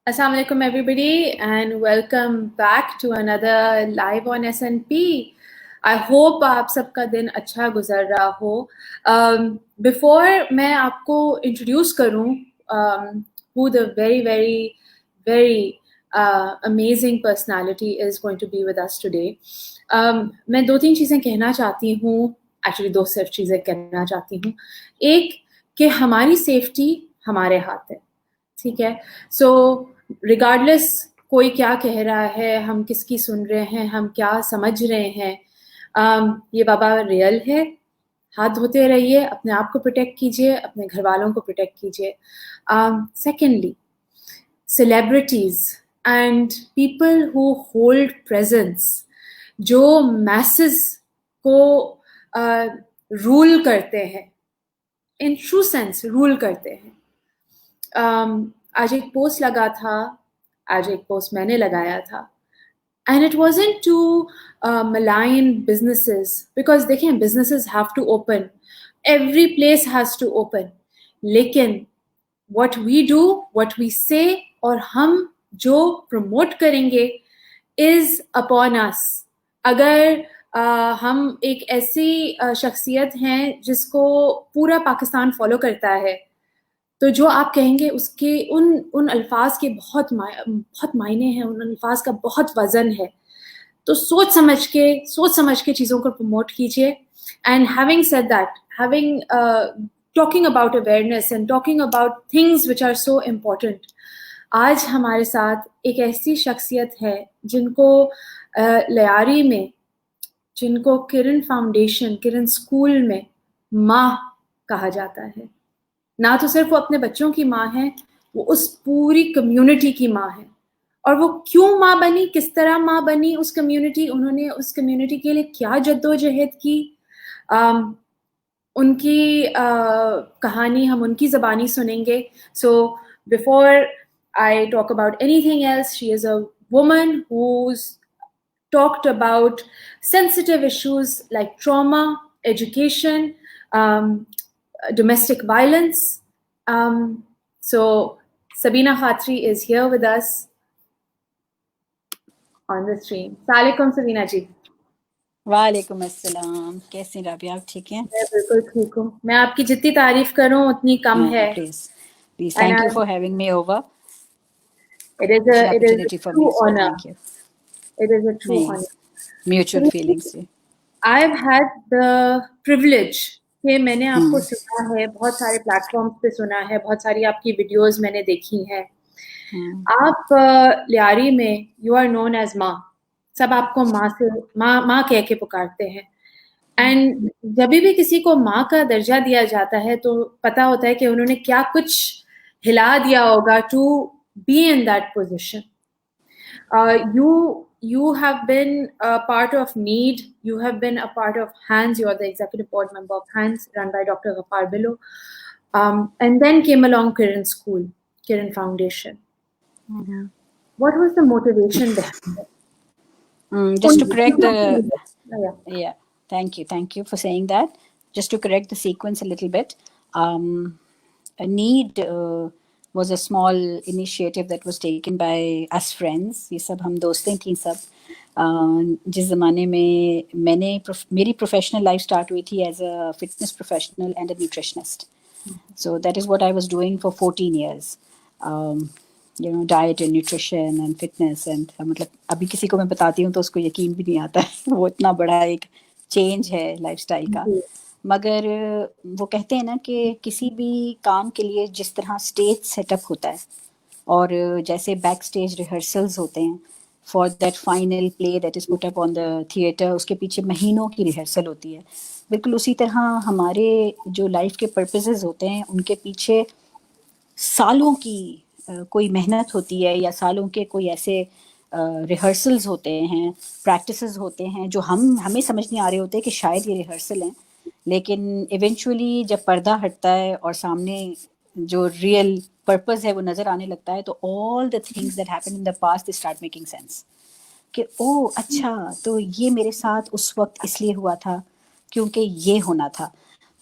Assalamu alaikum everybody and welcome back to another live on SNP. I hope آپ سب کا دن اچھا گزر رہا ہو. Before میں آپ کو introduce کروں who the very amazing personality is going to be with us today. میں 2-3 چیزیں کہنا چاہتی ہوں. Actually 2 صرف چیزیں کہنا چاہتی ہوں. ایک کہ ہماری سیفٹی ہمارے ہاتھ ہے. ٹھیک ہے. سو ریگارڈلیس کوئی کیا کہہ رہا ہے, ہم کس کی سن رہے ہیں, ہم کیا سمجھ رہے ہیں, یہ بابا ریئل ہے. ہاتھ دھوتے رہیے, اپنے آپ کو پروٹیکٹ کیجیے, اپنے گھر والوں کو پروٹیکٹ کیجیے. Secondly, celebrities and people who hold presence, جو میسز کو رول کرتے ہیں, ان ٹرو سینس رول کرتے ہیں. آج ایک پوسٹ لگا تھا, آج ایک پوسٹ میں نے لگایا تھا, and it wasn't two million businesses, because دیکھیں businesses have to open, every place has to open, لیکن what we do, what we say, اور ہم جو پروموٹ کریں گے از اپون اس. اگر ہم ایک ایسی شخصیت ہیں جس کو پورا پاکستان فالو کرتا ہے, تو جو آپ کہیں گے اس کے ان الفاظ کے بہت معنی ہیں, ان الفاظ کا بہت وزن ہے. تو سوچ سمجھ کے چیزوں کو پروموٹ کیجیے. And having said that, having talking about awareness and talking about things which are so important, آج ہمارے ساتھ ایک ایسی شخصیت ہے جن کو لیاری میں, جن کو کرن فاؤنڈیشن, کرن اسکول میں ماں کہا جاتا ہے. نہ تو صرف وہ اپنے بچوں کی ماں ہے, وہ اس پوری کمیونٹی کی ماں ہے. اور وہ کیوں ماں بنی, کس طرح ماں بنی اس کمیونٹی, انہوں نے اس کمیونٹی کے لیے کیا جدوجہد کی, ان کی کہانی ہم ان کی زبانی سنیں گے. So before I talk about anything else, she is a woman whose talked about sensitive issues like trauma, education, domestic violence. So Sabina Khatri is here with us on the stream. Assalamualaikum Sabina ji. وعلیکم السلام. کیسے ہیں رابعہ, آپ ٹھیک ہیں؟ میں بالکل ٹھیک ہوں. میں آپ کی جتنی تعریف کروں اتنی کم ہے. Please thank you for having me over. It is a opportunity for me, true so honor. thank you. It is a true honor. Mutual feelings. I've had the privilege کہ میں نے آپ کو سنا ہے, بہت سارے پلیٹ فارمز پہ سنا ہے, بہت ساری آپ کی ویڈیوز میں نے دیکھی ہیں. آپ لیاری میں یو آر نون ایز ماں, سب آپ کو ماں سے ماں کہہ کے پکارتے ہیں. اینڈ جب بھی کسی کو ماں کا درجہ دیا جاتا ہے تو پتا ہوتا ہے کہ انہوں نے کیا کچھ ہلا دیا ہوگا to be in that position. You have been a part of NEED, you have been a part of HANDS, you are the executive board member of HANDS run by Dr. Ghaffar Billo, and then came along Kiran School, Kiran Foundation. What was the motivation behind it? Just to correct the thank you for saying that. Just to correct the sequence a little bit, NEED was a small initiative that was taken by us friends. یہ سب ہم دوستیں تھیں سب, جس زمانے میں میں نے میری professional life start ہوئی تھی as a fitness professional and a nutritionist. So that is what I was doing for 14 years. Diet and nutrition and fitness, and مطلب ابھی کسی کو میں بتاتی ہوں تو اس کو یقین بھی نہیں آتا ہے, وہ اتنا بڑا ایک چینج ہے لائف اسٹائل کا. مگر وہ کہتے ہیں نا کہ کسی بھی کام کے لیے جس طرح اسٹیج سیٹ اپ ہوتا ہے, اور جیسے بیک اسٹیج ریہرسلز ہوتے ہیں for that final play that is put up on the theatre, اس کے پیچھے مہینوں کی ریہرسل ہوتی ہے. بالکل اسی طرح ہمارے جو لائف کے پرپزز ہوتے ہیں ان کے پیچھے سالوں کی کوئی محنت ہوتی ہے, یا سالوں کے کوئی ایسے ریہرسلز ہوتے ہیں, پریکٹسز ہوتے ہیں جو ہمیں سمجھ نہیں آ رہے ہوتے کہ شاید یہ ریہرسل ہیں, لیکن ایونچولی جب پردہ ہٹتا ہے اور سامنے جو ریئل پرپز ہے وہ نظر آنے لگتا ہے, تو all the things that happen in the past they start making sense کہ او اچھا تو یہ میرے ساتھ اس وقت اس لیے ہوا تھا کیونکہ یہ ہونا تھا.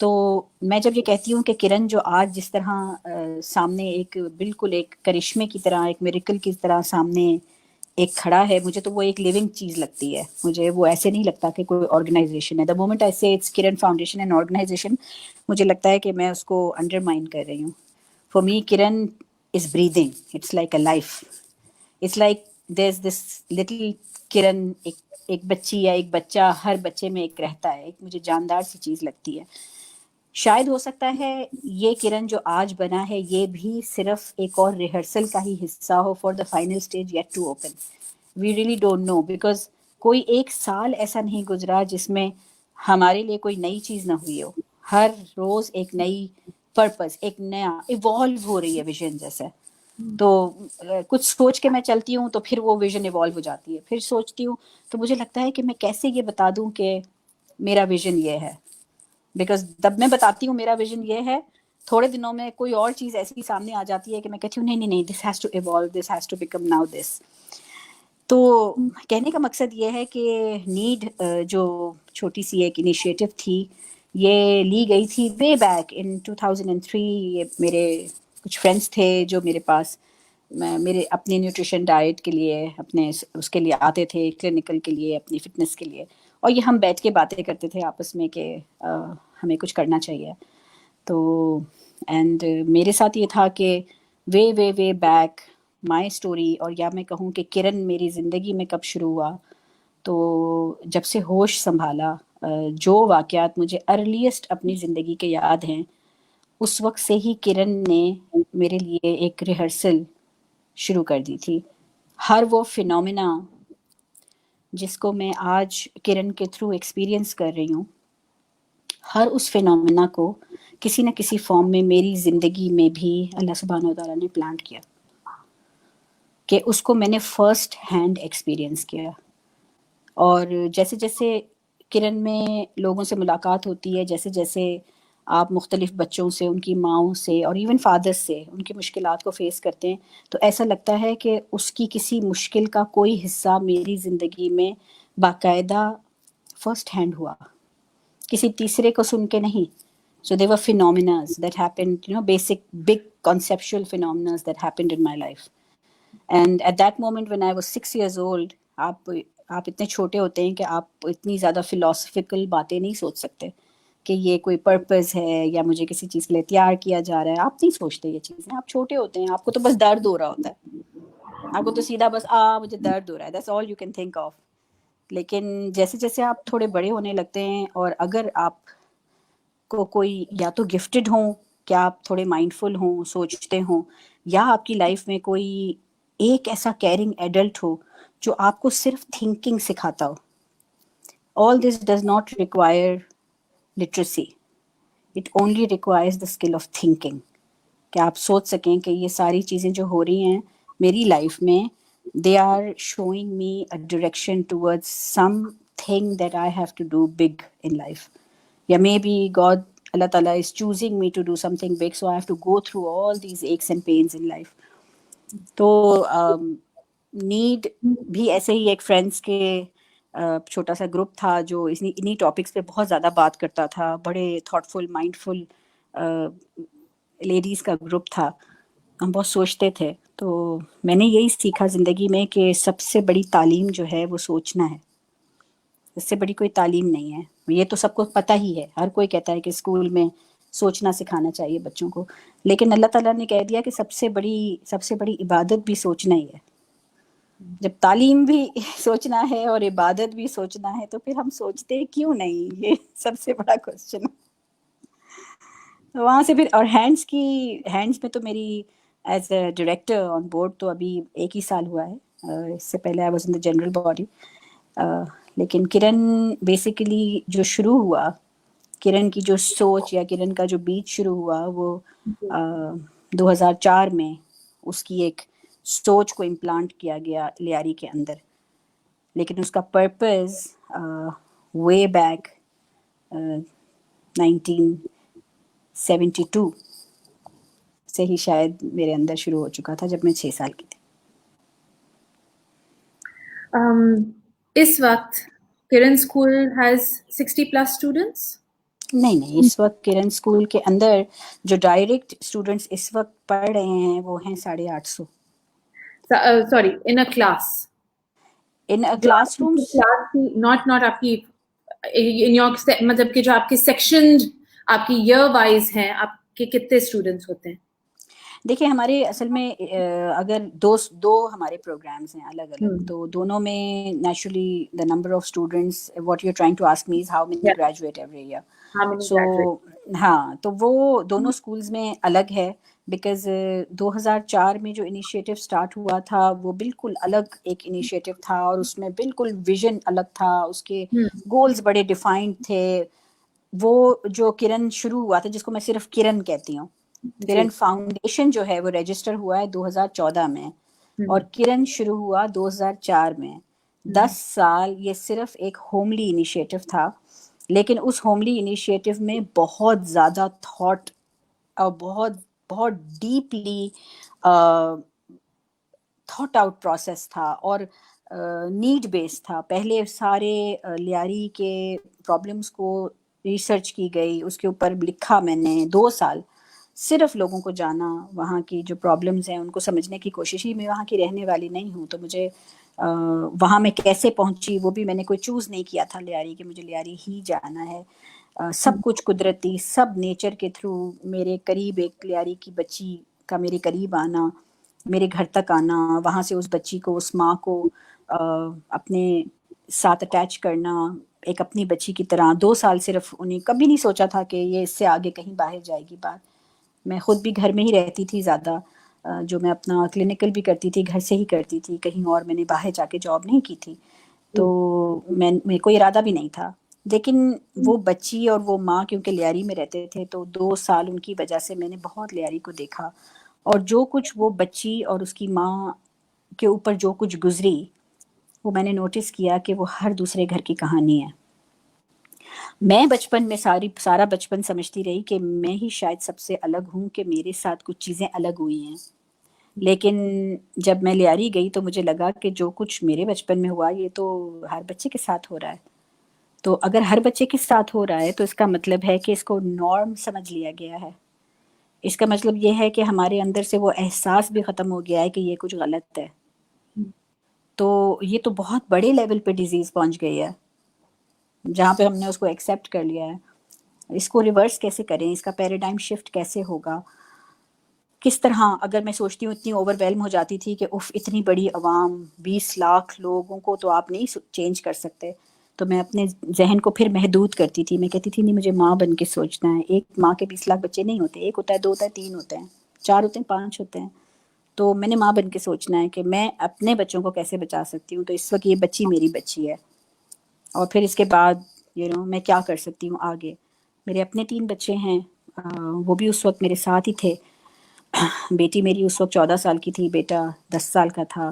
تو میں جب یہ کہتی ہوں کہ کرن جو آج جس طرح سامنے ایک بالکل ایک کرشمے کی طرح، ایک میریکل کی طرح سامنے ایک کھڑا ہے، مجھے تو وہ ایک لیونگ چیز لگتی ہے. مجھے وہ ایسے نہیں لگتا کہ کوئی آرگنائزیشن ہے. دا مومنٹ آئی سے اٹس کرن فاؤنڈیشن اینڈ آرگنائزیشن، مجھے لگتا ہے کہ میں اس کو انڈرمائن کر رہی ہوں. For me Kiran is breathing, it's like a life. It's like there is this little Kiran, ایک بچی یا ایک بچہ ہر بچے میں ایک رہتا ہے. ایک مجھے جاندار سی چیز لگتی ہے. شاید ہو سکتا ہے یہ کرن جو آج بنا ہے یہ بھی صرف ایک اور ریہرسل کا ہی حصہ ہو for the final stage yet to open. We really don't know, because کوئی ایک سال ایسا نہیں گزرا جس میں ہمارے لیے کوئی نئی چیز نہ ہوئی ہو. ہر روز ایک نئی پرپس، ایک نیا ایوالو ہو رہی ہے ویژن جیسے. تو کچھ سوچ کے میں چلتی ہوں تو پھر وہ ویژن ایوالو ہو جاتی ہے. پھر سوچتی ہوں تو مجھے لگتا ہے کہ میں کیسے یہ بتا دوں کہ میرا ویژن یہ ہے. بیکاز جب میں بتاتی ہوں میرا ویژن یہ ہے، تھوڑے دنوں میں کوئی اور چیز ایسی سامنے آ جاتی ہے کہ میں کہتی ہوں نہیں this has to evolve, this has to become now this. تو کہنے کا مقصد یہ ہے کہ نیڈ جو چھوٹی سی ایک انیشیٹو تھی، یہ لی گئی تھی وے بیک ان 2003. میرے کچھ فرینڈس تھے جو میرے پاس میرے اپنے نیوٹریشن ڈائٹ کے لیے، اپنے اس کے لیے آتے تھے، کلینکل کے لیے، اپنی فٹنس کے لیے. اور یہ ہم بیٹھ کے باتیں کرتے تھے آپس میں کہ ہمیں کچھ کرنا چاہیے. تو اینڈ میرے ساتھ یہ تھا کہ وے بیک مائی اسٹوری، اور یا میں کہوں کہ کرن میری زندگی میں کب شروع ہوا. تو جب سے ہوش سنبھالا، جو واقعات مجھے ارلیسٹ اپنی زندگی کے یاد ہیں، اس وقت سے ہی کرن نے میرے لیے ایک ریہرسل شروع کر دی تھی. ہر وہ فینومینا جس کو میں آج کرن کے تھرو ایکسپیرینس کر رہی ہوں، ہر اس فینومینا کو کسی نہ کسی فارم میں میری زندگی میں بھی اللہ سبحانہ و تعالیٰ نے پلانٹ کیا، کہ اس کو میں نے فرسٹ ہینڈ ایکسپیرینس کیا. اور جیسے جیسے کرن میں لوگوں سے ملاقات ہوتی ہے، جیسے جیسے آپ مختلف بچوں سے، ان کی ماؤں سے اور ایون فادر سے ان کی مشکلات کو فیس کرتے ہیں، تو ایسا لگتا ہے کہ اس کی کسی مشکل کا کوئی حصہ میری زندگی میں باقاعدہ فرسٹ ہینڈ ہوا، کسی تیسرے کو سن کے نہیں. So there were phenomena that happened, basic, big conceptual phenomena that happened in my life. And at that moment when I was 6 years old, آپ اتنے چھوٹے ہوتے ہیں کہ آپ اتنی زیادہ فلاسفیکل باتیں نہیں سوچ سکتے کہ یہ کوئی پرپز ہے یا مجھے کسی چیز کے لیے تیار کیا جا رہا ہے. آپ نہیں سوچتے یہ چیزیں، آپ چھوٹے ہوتے ہیں، آپ کو تو بس درد ہو رہا ہوتا ہے، آپ کو تو سیدھا بس مجھے درد ہو رہا ہے، that's all you can think of. لیکن جیسے جیسے آپ تھوڑے بڑے ہونے لگتے ہیں، اور اگر آپ کو کوئی یا تو گفٹڈ ہوں کہ آپ تھوڑے مائنڈفل ہوں، سوچتے ہوں، یا آپ کی لائف میں کوئی ایک ایسا کیئرنگ ایڈلٹ ہو جو آپ کو صرف تھنکنگ سکھاتا ہو. All this does not require literacy. It only requires the skill of thinking. کہ آپ سوچ سکیں کہ یہ ساری چیزیں جو ہو رہی ہیں میری لائف میں، they are showing me a direction towards something that I have to do big in life. یا maybe God, Allah Ta'ala is choosing me to do something big, so I have to go through all these aches and pains in life. تو need بھی ایسے ہی ایک friends کے چھوٹا سا group تھا جو انہی ٹاپکس پہ بہت زیادہ بات کرتا تھا. بڑے تھاٹ فل، مائنڈ فل لیڈیز کا گروپ تھا، ہم بہت سوچتے تھے. تو میں نے یہی سیکھا زندگی میں کہ سب سے بڑی تعلیم جو ہے وہ سوچنا ہے، اس سے بڑی کوئی تعلیم نہیں ہے. یہ تو سب کو پتہ ہی ہے، ہر کوئی کہتا ہے کہ اسکول میں سوچنا سکھانا چاہیے بچوں کو، لیکن اللہ تعالیٰ نے کہہ دیا کہ سب سے بڑی عبادت بھی سوچنا ہی ہے. جب تعلیم بھی سوچنا ہے اور عبادت بھی سوچنا ہے تو پھر ہم سوچتے کیوں نہیں؟ یہ سب سے بڑا کوشچن. وہاں سے پھر اور ہینڈس میں تو میری as a director on board تو ابھی 1 ہی سال ہوا ہے. اس سے پہلے I was in the general body. لیکن کرن بیسیکلی جو شروع ہوا، کرن کی جو سوچ یا کرن کا جو بیچ شروع ہوا وہ 2004 میں اس کی ایک سوچ کو امپلانٹ کیا گیا لیاری کے اندر. لیکن اس کا پرپز وے بیک 1972 سے ہی شاید میرے اندر شروع ہو چکا تھا، جب میں 6 سال کی تھی. اس وقت کرن اسکول ہیز 60+ اسٹوڈنٹس. نہیں اس وقت کرن اسکول کے اندر جو ڈائریکٹ اسٹوڈنٹس اس وقت پڑھ رہے ہیں وہ ہیں 850. Sorry in a class. In class rooms class کی ناٹ آپ کی ان یور مطلب کہ جو آپ کے سیکشن آپ کی ایئر وائز ہیں آپ کے کتنے اسٹوڈنٹس ہوتے ہیں؟ دیکھیے ہمارے اصل میں اگر دو ہمارے پروگرامز ہیں الگ الگ, تو دونوں میں naturally the number of students what you are trying to ask me is how many graduate every year. So ہاں تو وہ دونوں اسکولز میں الگ ہے, بیکاز 2004 میں جو انیشیٹو اسٹارٹ ہوا تھا وہ بالکل الگ ایک انیشیٹو تھا, اور اس میں بالکل ویژن الگ تھا, اس کے گولز بڑے ڈیفائنڈ تھے. وہ جو کرن شروع ہوا تھا جس کو میں صرف کرن کہتی ہوں, کرن فاؤنڈیشن جو ہے وہ رجسٹر ہوا ہے 2014 میں, اور کرن شروع ہوا 2004 میں. 10 سال یہ صرف ایک ہوملی انیشیٹو تھا, لیکن اس ہوملی انیشیٹو میں بہت زیادہ تھاٹ اور بہت بہت ڈیپلی تھاٹ آؤٹ پروسیس تھا, اور نیڈ بیس تھا. پہلے سارے لیاری کے پرابلمس کو ریسرچ کی گئی, اس کے اوپر لکھا میں نے 2 سال, صرف لوگوں کو جانا, وہاں کی جو پرابلمز ہیں ان کو سمجھنے کی کوشش ہی. میں وہاں کی رہنے والی نہیں ہوں, تو مجھے وہاں میں کیسے پہنچی وہ بھی میں نے کوئی چوز نہیں کیا تھا لیاری کہ مجھے لیاری ہی جانا ہے. سب کچھ قدرتی, سب نیچر کے تھرو. میرے قریب ایک لیاری کی بچی کا میرے قریب آنا, میرے گھر تک آنا, وہاں سے اس بچی کو, اس ماں کو اپنے ساتھ اٹیچ کرنا ایک اپنی بچی کی طرح. 2 سال صرف انہیں, کبھی نہیں سوچا تھا کہ یہ اس سے آگے کہیں باہر جائے گی بات. میں خود بھی گھر میں ہی رہتی تھی زیادہ, جو میں اپنا کلینکل بھی کرتی تھی گھر سے ہی کرتی تھی, کہیں اور میں نے باہر جا کے جاب نہیں کی تھی, تو میرے کو ارادہ بھی نہیں تھا. لیکن وہ بچی اور وہ ماں کیونکہ لیاری میں رہتے تھے, تو 2 سال ان کی وجہ سے میں نے بہت لیاری کو دیکھا, اور جو کچھ وہ بچی اور اس کی ماں کے اوپر جو کچھ گزری وہ میں نے نوٹس کیا کہ وہ ہر دوسرے گھر کی کہانی ہے. میں بچپن میں سارا بچپن سمجھتی رہی کہ میں ہی شاید سب سے الگ ہوں, کہ میرے ساتھ کچھ چیزیں الگ ہوئی ہیں. لیکن جب میں لیاری گئی تو مجھے لگا کہ جو کچھ میرے بچپن میں ہوا یہ تو ہر بچے کے ساتھ ہو رہا ہے. تو اگر ہر بچے کے ساتھ ہو رہا ہے تو اس کا مطلب ہے کہ اس کو نارم سمجھ لیا گیا ہے. اس کا مطلب یہ ہے کہ ہمارے اندر سے وہ احساس بھی ختم ہو گیا ہے کہ یہ کچھ غلط ہے. تو یہ تو بہت بڑے لیول پہ ڈیزیز پہنچ گئی ہے, جہاں پہ ہم نے اس کو ایکسیپٹ کر لیا ہے. اس کو ریورس کیسے کریں, اس کا پیراڈائم شفٹ کیسے ہوگا, کس طرح. اگر میں سوچتی ہوں اتنی اوور ویلم ہو جاتی تھی کہ اتنی بڑی عوام 20 لاکھ لوگوں کو تو آپ نہیں چینج کر سکتے, تو میں اپنے ذہن کو پھر محدود کرتی تھی. میں کہتی تھی نہیں, مجھے ماں بن کے سوچنا ہے. ایک ماں کے 20 لاکھ بچے نہیں ہوتے, ایک ہوتا ہے, 2 ہوتا ہے, 3 ہوتے ہیں, 4 ہوتے ہیں, 5 ہوتے ہیں. تو میں نے ماں بن کے سوچنا ہے کہ میں اپنے بچوں کو کیسے بچا سکتی ہوں. تو اس وقت یہ بچی میری بچی ہے, اور پھر اس کے بعد میں کیا کر سکتی ہوں آگے. میرے اپنے 3 بچے ہیں, وہ بھی اس وقت میرے ساتھ ہی تھے. بیٹی میری اس وقت 14 سال کی تھی, بیٹا 10 سال کا تھا.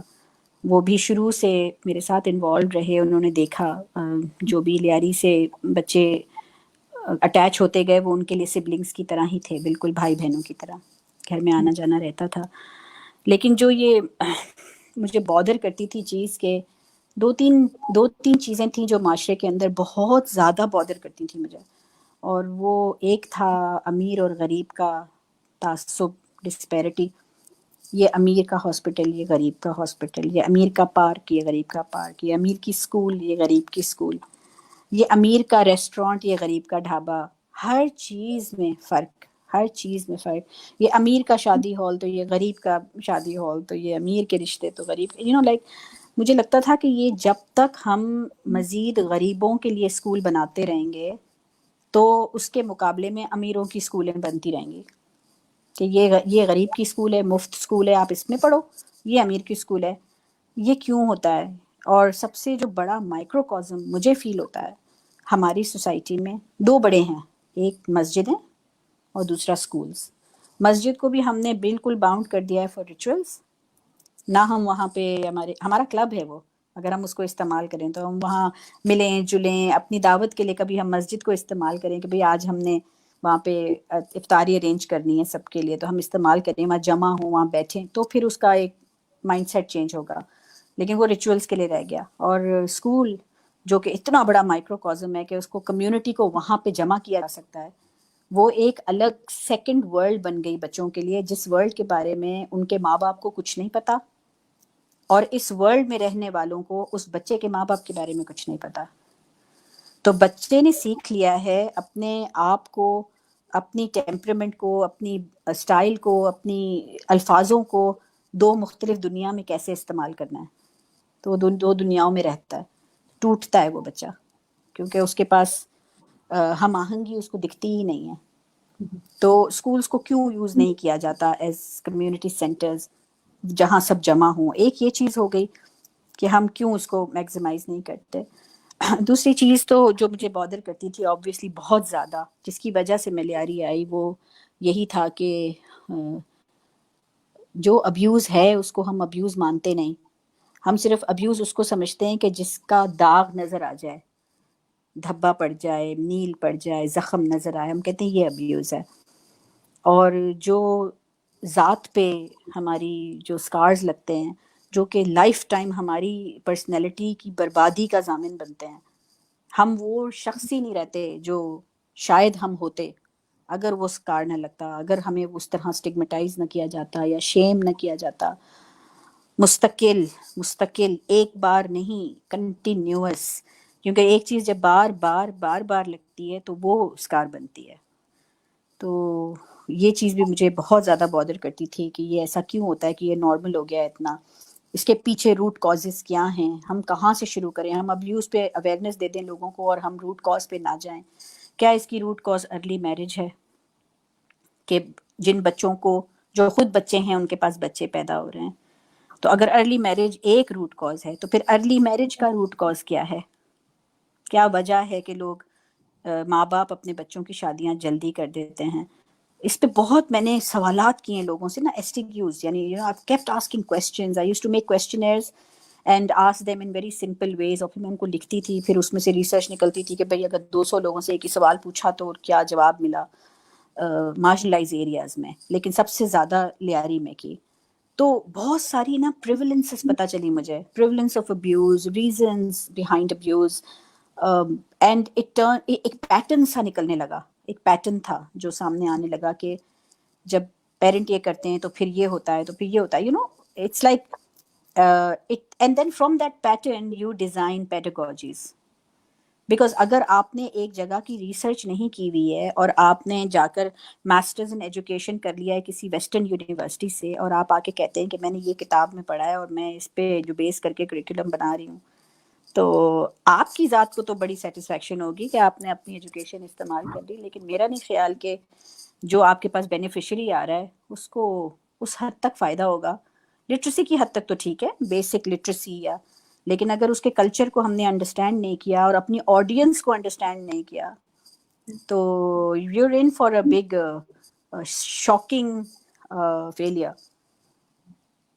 وہ بھی شروع سے میرے ساتھ انوالوڈ رہے, انہوں نے دیکھا جو بھی لیاری سے بچے اٹیچ ہوتے گئے وہ ان کے لیے سبلنگس کی طرح ہی تھے, بالکل بھائی بہنوں کی طرح. گھر میں آنا جانا رہتا تھا. لیکن جو یہ مجھے بادر کرتی تھی چیز کہ دو تین چیزیں تھیں جو معاشرے کے اندر بہت زیادہ بادر کرتی تھیں مجھے, اور وہ ایک تھا امیر اور غریب کا تعصب, ڈسپیرٹی. یہ امیر کا ہاسپٹل, یہ غریب کا ہاسپٹل, یہ امیر کا پارک, یہ غریب کا پارک, یہ امیر کی اسکول, یہ غریب کی اسکول, یہ امیر کا ریسٹورانٹ, یہ غریب کا ڈھابا. ہر چیز میں فرق, ہر چیز میں فرق. یہ امیر کا شادی ہال تو یہ غریب کا شادی ہال, تو یہ امیر کے رشتے تو غریب. لائک مجھے لگتا تھا کہ یہ جب تک ہم مزید غریبوں کے لیے اسکول بناتے رہیں گے تو اس کے مقابلے میں امیروں کی اسکولیں بنتی رہیں گی. کہ یہ غریب کی اسکول ہے, مفت اسکول ہے, آپ اس میں پڑھو. یہ امیر کی اسکول ہے. یہ کیوں ہوتا ہے؟ اور سب سے جو بڑا مائکرو کازم مجھے فیل ہوتا ہے ہماری سوسائٹی میں, 2 بڑے ہیں, ایک مسجد ہے اور دوسرا اسکولس. مسجد کو بھی ہم نے بالکل باؤنڈ کر دیا ہے فار ریچولس. نہ ہم وہاں پہ, ہمارا کلب ہے وہ, اگر ہم اس کو استعمال کریں تو ہم وہاں ملیں جلیں. اپنی دعوت کے لیے کبھی ہم مسجد کو استعمال کریں کہ بھئی آج ہم نے وہاں پہ افطاری ارینج کرنی ہے سب کے لیے, تو ہم استعمال کریں, وہاں جمع ہوں, وہاں بیٹھیں, تو پھر اس کا ایک مائنڈ سیٹ چینج ہوگا. لیکن وہ ریچولس کے لیے رہ گیا. اور اسکول جو کہ اتنا بڑا مائکروکازم ہے کہ اس کو کمیونٹی کو وہاں پہ جمع کیا جا سکتا ہے، وہ ایک الگ سیکنڈ ورلڈ بن گئی بچوں کے لیے، جس ورلڈ کے بارے میں ان کے ماں باپ کو کچھ نہیں پتا، اور اس ورلڈ میں رہنے والوں کو اس بچے کے ماں باپ کے بارے میں کچھ نہیں پتا. تو بچے نے سیکھ لیا ہے اپنے آپ کو، اپنی ٹیمپرمنٹ کو، اپنی اسٹائل کو، اپنی الفاظوں کو دو مختلف دنیا میں کیسے استعمال کرنا ہے. تو وہ دو دنیاؤں میں رہتا ہے، ٹوٹتا ہے وہ بچہ، کیونکہ اس کے پاس ہم آہنگی اس کو دکھتی ہی نہیں ہے. تو اسکولس کو کیوں یوز نہیں کیا جاتا ایز کمیونٹی سینٹرز جہاں سب جمع ہوں؟ ایک یہ چیز ہو گئی کہ ہم کیوں اس کو میگزیمائز نہیں کرتے. دوسری چیز تو جو مجھے بادر کرتی تھی آبویسلی بہت زیادہ، جس کی وجہ سے میں لیاری آئی، وہ یہی تھا کہ جو ابیوز ہے اس کو ہم ابیوز مانتے نہیں. ہم صرف ابیوز اس کو سمجھتے ہیں کہ جس کا داغ نظر آ جائے، دھبا پڑ جائے، نیل پڑ جائے، زخم نظر آئے، ہم کہتے ہیں یہ ابیوز ہے. اور جو ذات پہ ہماری جو سکارز لگتے ہیں، جو کہ لائف ٹائم ہماری پرسنالٹی کی بربادی کا ضامن بنتے ہیں، ہم وہ شخص ہی نہیں رہتے جو شاید ہم ہوتے اگر وہ سکار نہ لگتا، اگر ہمیں اس طرح سٹگمیٹائز نہ کیا جاتا یا شیم نہ کیا جاتا. مستقل ایک بار نہیں، کنٹینیوس، کیونکہ ایک چیز جب بار بار لگتی ہے تو وہ اسکار بنتی ہے. تو یہ چیز بھی مجھے بہت زیادہ بادر کرتی تھی کہ یہ ایسا کیوں ہوتا ہے کہ یہ نارمل ہو گیا ہے اتنا، اس کے پیچھے روٹ کازز کیا ہیں، ہم کہاں سے شروع کریں. ہم ابیوز پہ اویئرنیس دے دیں لوگوں کو اور ہم روٹ کاز پہ نہ جائیں. کیا اس کی روٹ کاز ارلی میرج ہے کہ جن بچوں کو، جو خود بچے ہیں ان کے پاس بچے پیدا ہو رہے ہیں؟ تو اگر ارلی میرج ایک روٹ کاز ہے تو پھر ارلی میرج کا روٹ کاز کیا ہے؟ کیا وجہ ہے کہ لوگ ماں باپ اپنے بچوں کی شادیاں جلدی کر دیتے ہیں؟ اس پہ بہت میں نے سوالات کیے ہیں لوگوں سے نا، STQs، یعنی I've kept asking questions. I used to make questionnaires and ask them in very simple ways، اور پھر میں ان کو لکھتی تھی، پھر اس میں سے ریسرچ نکلتی تھی کہ بھئی اگر 200 لوگوں سے ایک ہی سوال پوچھا تو کیا جواب ملا مارجنلائز ایریاز میں، لیکن سب سے زیادہ لیاری میں کی. تو بہت ساری نا پریولنسز پتہ چلی مجھے، prevalence of abuse, reasons behind abuse, and ایک پیٹرن سا نکلنے لگا، ایک پیٹرن تھا جو سامنے آنے لگا کہ جب پیرنٹ یہ کرتے ہیں تو پھر یہ ہوتا ہے، تو پھر یہ ہوتا ہے، it's like and then from that pattern you design pedagogies. Because اگر آپ نے ایک جگہ کی ریسرچ نہیں کی ہوئی ہے اور آپ نے جا کر ماسٹرز ان ایجوکیشن کر لیا ہے کسی ویسٹرن یونیورسٹی سے، اور آپ آ کے کہتے ہیں کہ میں نے یہ کتاب میں پڑھا ہے اور میں اس پہ جو بیس کر کے کریکولم بنا رہی ہوں، تو آپ کی ذات کو تو بڑی سیٹسفیکشن ہوگی کہ آپ نے اپنی ایجوکیشن استعمال کر لی، لیکن میرا نہیں خیال کہ جو آپ کے پاس بینیفیشری آ رہا ہے اس کو اس حد تک فائدہ ہوگا. لٹریسی کی حد تک تو ٹھیک ہے، بیسک لٹریسی، یا لیکن اگر اس کے کلچر کو ہم نے انڈرسٹینڈ نہیں کیا اور اپنی آڈینس کو انڈرسٹینڈ نہیں کیا تو you are in for a big shocking failure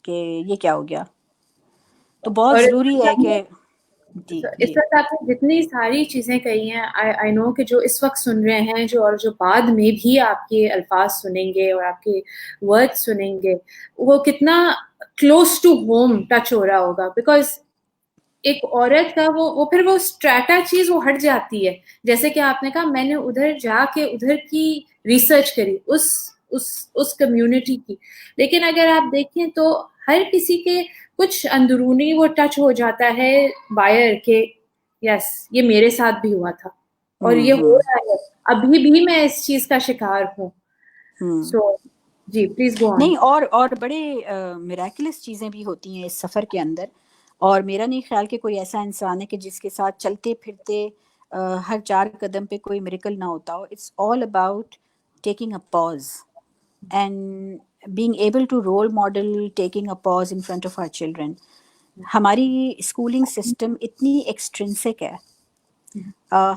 کہ یہ کیا ہو گیا. تو بہت ضروری ہے کہ اس وقت آپ نے جتنی ساری چیزیں کہی ہیں، آئی نو کہ جو اس وقت سن رہے ہیں، جو بعد میں بھی آپ کے الفاظ سنیں گے اور آپ کے ورڈ سنیں گے، وہ کتنا کلوز ٹو ہوم ٹچ ہو رہا ہوگا. بیکاز ایک عورت کا وہ پھر وہ اسٹریٹا چیز وہ ہٹ جاتی ہے. جیسے کہ آپ نے کہا میں نے ادھر جا کے ادھر کی ریسرچ کری اس کمیونٹی کی، لیکن اگر آپ دیکھیں تو ہر کسی کے کچھ اندرونی وہ ٹچ ہو جاتا ہے وائر کہ یس یہ میرے ساتھ بھی ہوا تھا اور یہ ہو رہا ہے ابھی بھی میں اس چیز کا شکار ہوں. سو جی پلیز گو آن. نہیں، اور بڑے میراکلس چیزیں بھی ہوتی ہیں اس سفر کے اندر، اور میرا نہیں خیال کہ کوئی ایسا انسان ہے کہ جس کے ساتھ چلتے پھرتے ہر 4 قدم پہ کوئی میریکل نہ ہوتا ہو. It's all about taking a pause and being able to role model taking a pause in front of our children. ہماری اسکولنگ سسٹم اتنی ایکسٹرنسک ہے،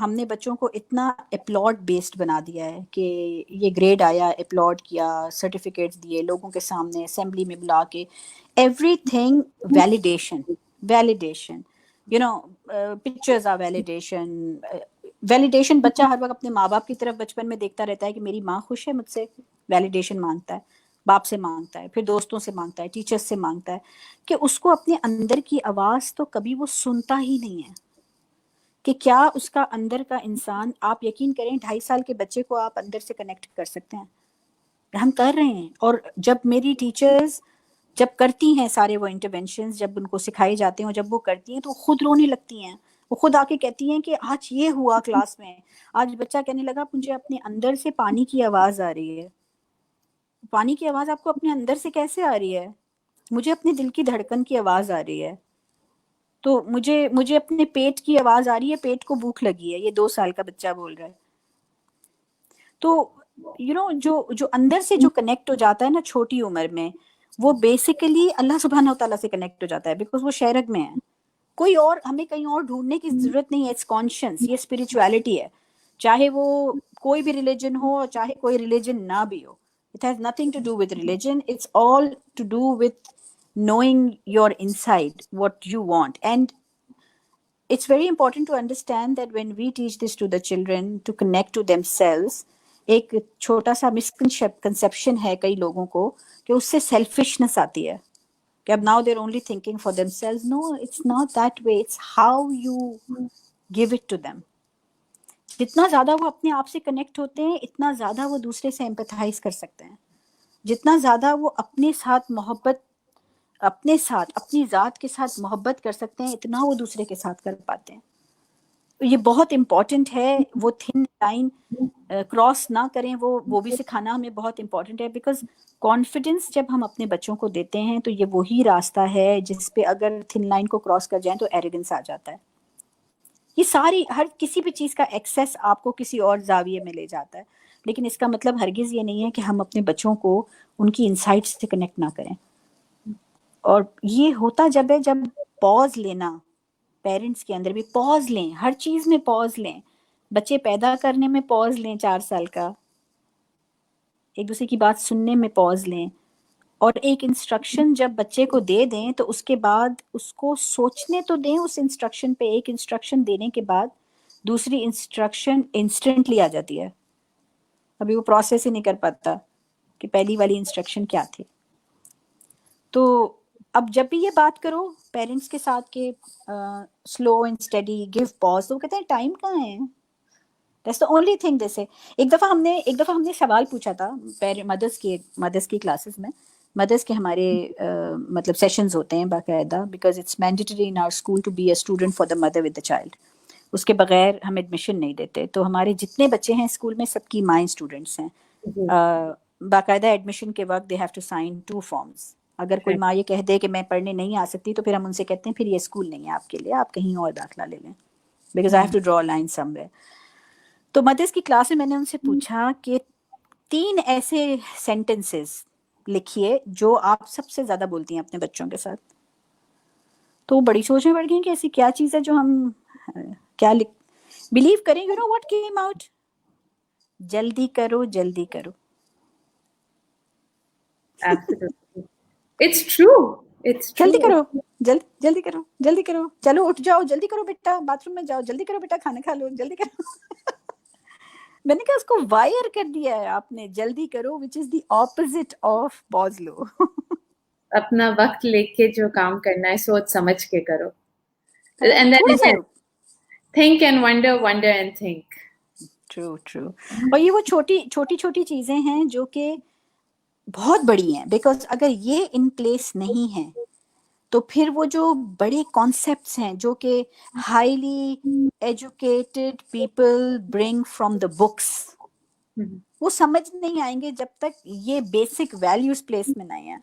ہم نے بچوں کو اتنا اپلاڈ بیسڈ بنا دیا ہے کہ یہ گریڈ آیا، اپلاڈ کیا، سرٹیفکیٹس دیے لوگوں کے سامنے، اسمبلی میں بلا کے، everything validation pictures are validation. بچہ ہر وقت اپنے ماں باپ کی طرف بچپن میں دیکھتا رہتا ہے کہ میری ماں خوش ہے مجھ سے، ویلیڈیشن مانگتا ہے، باپ سے مانگتا ہے، پھر دوستوں سے مانگتا ہے، ٹیچرز سے مانگتا ہے، کہ اس کو اپنے اندر کی آواز تو کبھی وہ سنتا ہی نہیں ہے. کہ کیا اس کا اندر کا انسان, آپ یقین کریں 2.5 سال کے بچے کو آپ اندر سے کنیکٹ کر سکتے ہیں, ہم کر رہے ہیں. اور جب میری ٹیچرز جب کرتی ہیں سارے وہ انٹرونشنز, جب ان کو سکھائے جاتے ہیں اور جب وہ کرتی ہیں تو وہ خود رونے لگتی ہیں. وہ خود آ کے کہتی ہیں کہ آج یہ ہوا کلاس میں, آج بچہ کہنے لگا مجھے اپنے اندر سے پانی کی آواز آ رہی ہے. پانی کی آواز آپ کو اپنے اندر سے کیسے آ رہی ہے؟ مجھے اپنے دل کی دھڑکن کی آواز آ رہی ہے, تو مجھے اپنے پیٹ کی آواز آ رہی ہے, پیٹ کو بھوک لگی ہے. یہ 2 سال کا بچہ بول رہا ہے. تو جو اندر سے جو کنیکٹ ہو جاتا ہے نا چھوٹی عمر میں, وہ بیسیکلی اللہ سبحانہ و تعالیٰ سے کنیکٹ ہو جاتا ہے, بیکاز وہ شہرگ میں ہے. کوئی اور, ہمیں کہیں اور ڈھونڈنے کی ضرورت نہیں ہے. اٹس کانشنس, یہ اسپرچویلٹی ہے, چاہے وہ کوئی بھی ریلیجن ہو اور چاہے کوئی ریلیجن نہ بھی ہو. It has nothing to do with religion, it's all to do with knowing your inside, what you want. And it's very important to understand that when we teach this to the children to connect to themselves, ایک چھوٹا سا misconception ہے کئی لوگوں کو کہ اس سے selfishness آتی ہے کہ اب now they're only thinking for themselves. No, it's not that way. It's how you give it to them. جتنا زیادہ وہ اپنے آپ سے کنیکٹ ہوتے ہیں اتنا زیادہ وہ دوسرے سے ایمپتھائز کر سکتے ہیں. جتنا زیادہ وہ اپنے ساتھ محبت, اپنے ساتھ اپنی ذات کے ساتھ محبت کر سکتے ہیں, اتنا وہ دوسرے کے ساتھ کر پاتے ہیں. یہ بہت امپورٹنٹ ہے. وہ تھن لائن کراس نہ کریں, وہ بھی سکھانا ہمیں بہت امپورٹنٹ ہے. بیکاز کانفیڈنس جب ہم اپنے بچوں کو دیتے ہیں تو یہ وہی راستہ ہے جس پہ اگر تھن لائن کو کراس کر جائیں تو ایروگنس آ جاتا ہے. یہ ساری ہر کسی بھی چیز کا ایکسیس آپ کو کسی اور زاویے میں لے جاتا ہے, لیکن اس کا مطلب ہرگز یہ نہیں ہے کہ ہم اپنے بچوں کو ان کی انسائٹس سے کنیکٹ نہ کریں. اور یہ ہوتا جب ہے جب پاز لینا, پیرنٹس کے اندر بھی پاز لیں, ہر چیز میں پاز لیں. بچے پیدا کرنے میں پاز لیں 4 سال کا, ایک دوسرے کی بات سننے میں پاز لیں, اور ایک انسٹرکشن جب بچے کو دے دیں تو اس کے بعد اس کو سوچنے تو دیں اس انسٹرکشن پہ. ایک انسٹرکشن دینے کے بعد دوسری انسٹرکشن انسٹنٹلی آ جاتی ہے. ابھی وہ پروسیس ہی نہیں کر پاتا کہ پہلی والی انسٹرکشن کیا تھی. تو اب جب بھی یہ بات کرو پیرنٹس کے ساتھ کہ سلو اینڈ اسٹڈی, گیو پاز, تو وہ کہتے ہیں ٹائم کہاں ہے. That's the only thing they say. ایک دفعہ ہم نے سوال پوچھا تھا مدرس کی کلاسز میں. مدرس کے ہمارے مطلب سیشنز ہوتے ہیں باقاعدہ, because it's mandatory in our school to be a student for the mother with the child. اس کے بغیر ہم ایڈمیشن نہیں دیتے. تو ہمارے جتنے بچے ہیں اسکول میں سب کی مائیں اسٹوڈنٹس ہیں. باقاعدہ ایڈمیشن کے وقت they have to sign 2 forms. اگر کوئی ماں یہ کہہ دے کہ میں پڑھنے نہیں آ سکتی تو پھر ہم ان سے کہتے ہیں پھر یہ اسکول نہیں ہے آپ کے لیے, آپ کہیں اور داخلہ لے لیں, because I have to draw line somewhere. تو مدرس کی کلاس میں نے ان سے پوچھا کہ 3 ایسے سینٹنسز لکھیے جو آپ سب سے زیادہ بولتی ہیں اپنے بچوں کے ساتھ. تو وہ بڑی سوچ میں پڑ گئی کہ ایسی کیا چیز ہے جو ہم کیا بلیو کریں. You know what came out, جلدی کرو جلدی کرو. It's true. It's جلدی true. کرو, جلدی کرو, جلدی کرو, چلو اٹھ جاؤ, جلدی کرو بیٹا, باتھ روم میں جاؤ, جلدی کرو بیٹا, کھانا کھا لو, جلدی کرو. میں نے کہا اس کو وائر کر دیا ہے آپ نے, جلدی کرو, which is the opposite of pause لو. اپنا وقت لے کے جو کام کرنا ہے سوچ سمجھ کے کرو. And then تھوڑا it سا is think and wonder, wonder and think. True. اور یہ وہ چھوٹی چیزیں ہیں جو کہ بہت بڑی ہیں, بیکاز اگر یہ ان پلیس نہیں ہے تو پھر وہ جو بڑے کانسیپٹس ہیں جو کہ highly educated people bring from the books, وہ سمجھ نہیں آئیں گے جب تک یہ بیسک ویلیوز پلیس میں نہیں ہیں.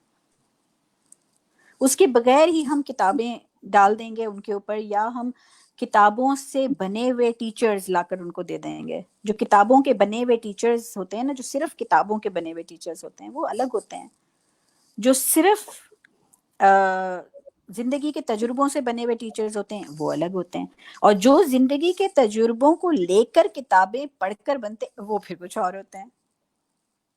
اس کے بغیر ہی ہم کتابیں ڈال دیں گے ان کے اوپر, یا ہم کتابوں سے بنے ہوئے ٹیچرز لا کر ان کو دے دیں گے. جو کتابوں کے بنے ہوئے ٹیچرز ہوتے ہیں نا, جو صرف کتابوں کے بنے ہوئے ٹیچرز ہوتے ہیں وہ الگ ہوتے ہیں. جو صرف زندگی کے تجربوں سے بنے ہوئے ٹیچرز ہوتے ہیں وہ الگ ہوتے ہیں. اور جو زندگی کے تجربوں کو لے کر کتابیں پڑھ کر بنتے وہ پھر کچھ اور ہوتے ہیں.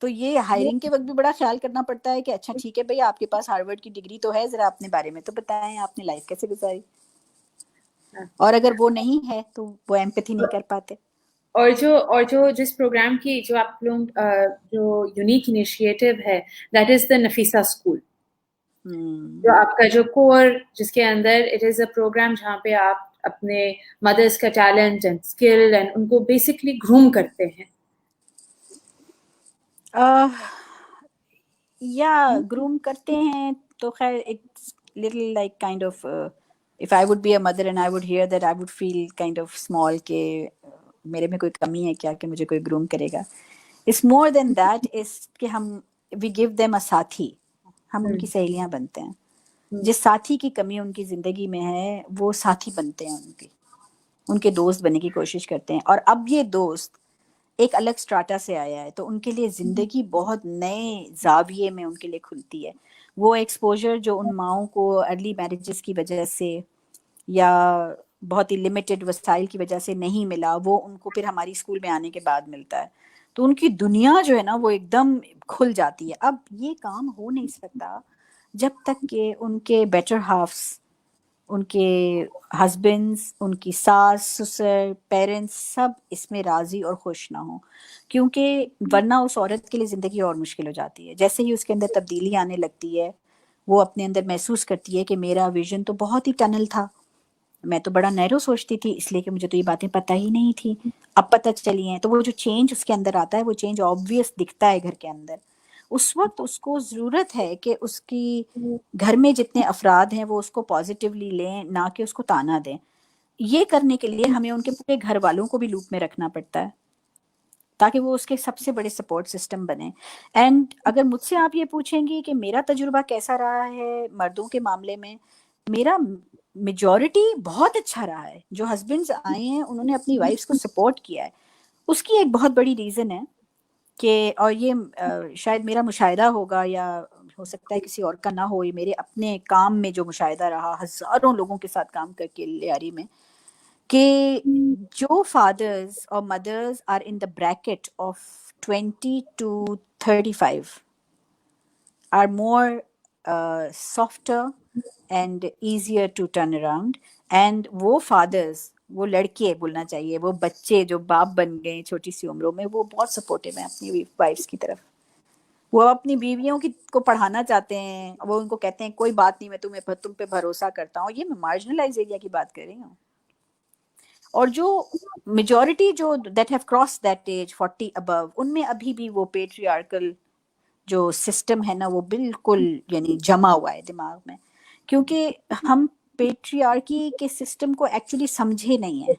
تو یہ ہائرنگ کے وقت بھی بڑا خیال کرنا پڑتا ہے کہ اچھا ٹھیک ہے بھائی آپ کے پاس ہارورڈ کی ڈگری تو ہے, ذرا اپنے بارے میں تو بتائیں آپ نے لائف کیسے گزاری. اور اگر وہ نہیں ہے تو وہ ایمپتھی نہیں کر پاتے. اور جو جس پروگرام کی جو آپ لوگ جو یونیک انیشیٹو ہے, that is the Nafisa school. جو آپ کا جو کور جس کے اندر اٹ از اے پروگرام جہاں پہ آپ اپنے مدرس کا ٹیلنٹ اینڈ اسکل اینڈ ان کو بیسکلی گروم کرتے ہیں؟ یا گروم کرتے ہیں تو خیر it's little like kind of if I would be a mother and I would hear that, I would feel kind of small کہ میرے میں کوئی کمی ہے کیا کہ مجھے کوئی گروم کرے گا. It's more than that, is کہ ہم we give them a ساتھی, ہم ان کی سہیلیاں بنتے ہیں. جس ساتھی کی کمی ان کی زندگی میں ہے وہ ساتھی بنتے ہیں ان کے دوست بننے کی کوشش کرتے ہیں. اور اب یہ دوست ایک الگ سٹراٹا سے آیا ہے تو ان کے لیے زندگی بہت نئے زاویے میں ان کے لیے کھلتی ہے. وہ ایکسپوجر جو ان ماؤں کو ارلی میرجز کی وجہ سے یا بہت ہی لمیٹڈ وسائل کی وجہ سے نہیں ملا, وہ ان کو پھر ہماری اسکول میں آنے کے بعد ملتا ہے. تو ان کی دنیا جو ہے نا وہ ایک دم کھل جاتی ہے. اب یہ کام ہو نہیں سکتا جب تک کہ ان کے بیٹر ہافس, ان کے ہسبینڈز, ان کی ساس سسر, پیرنٹس سب اس میں راضی اور خوش نہ ہوں, کیونکہ ورنہ اس عورت کے لیے زندگی اور مشکل ہو جاتی ہے. جیسے ہی اس کے اندر تبدیلی آنے لگتی ہے, وہ اپنے اندر محسوس کرتی ہے کہ میرا ویژن تو بہت ہی ٹنل تھا, میں تو بڑا نیرو سوچتی تھی, اس لیے کہ مجھے تو یہ باتیں پتہ ہی نہیں تھی, اب پتہ چلی ہیں. تو وہ جو چینج اس کے اندر آتا ہے وہ چینج آبویس دکھتا ہے گھر کے اندر. اس وقت اس کو ضرورت ہے کہ اس کی گھر میں جتنے افراد ہیں وہ اس کو پازیٹیولی لیں, نہ کہ اس کو تانا دیں. یہ کرنے کے لیے ہمیں ان کے پورے گھر والوں کو بھی لوپ میں رکھنا پڑتا ہے تاکہ وہ اس کے سب سے بڑے سپورٹ سسٹم بنے. اینڈ اگر مجھ سے آپ یہ پوچھیں گی کہ میرا تجربہ کیسا رہا ہے مردوں کے معاملے میں, میرا میجورٹی بہت اچھا رہا ہے. جو ہسبینڈز آئے ہیں انہوں نے اپنی وائفس کو سپورٹ کیا ہے. اس کی ایک بہت بڑی ریزن ہے کہ, اور یہ شاید میرا مشاہدہ ہوگا یا ہو سکتا ہے کسی اور کا نہ ہو, یہ میرے اپنے کام میں جو مشاہدہ رہا ہزاروں لوگوں کے ساتھ کام کر کے لیاری میں, کہ جو فادرز اور mothers are in the bracket of 20 to 35 are more softer and easier to turn around. And وہ فادرز, وہ لڑکے بولنا چاہیے, وہ بچے جو باپ بن گئے چھوٹی سی عمروں میں, وہ بہت سپورٹیو ہیں اپنی وائفس کی طرف. وہ اپنی بیویوں کو پڑھانا چاہتے ہیں, وہ ان کو کہتے ہیں کوئی بات نہیں, میں تم پہ بھروسہ کرتا ہوں. یہ میں مارجنلائز ایریا کی بات کر رہی ہوں. اور جو میجورٹی جو that have cross that age 40 above, ان میں ابھی بھی وہ پیٹریارکل جو سسٹم ہے نا وہ بالکل یعنی جمع ہوا ہے دماغ میں, کیونکہ ہم پیٹریارکی کے سسٹم کو ایکچولی سمجھے نہیں ہیں.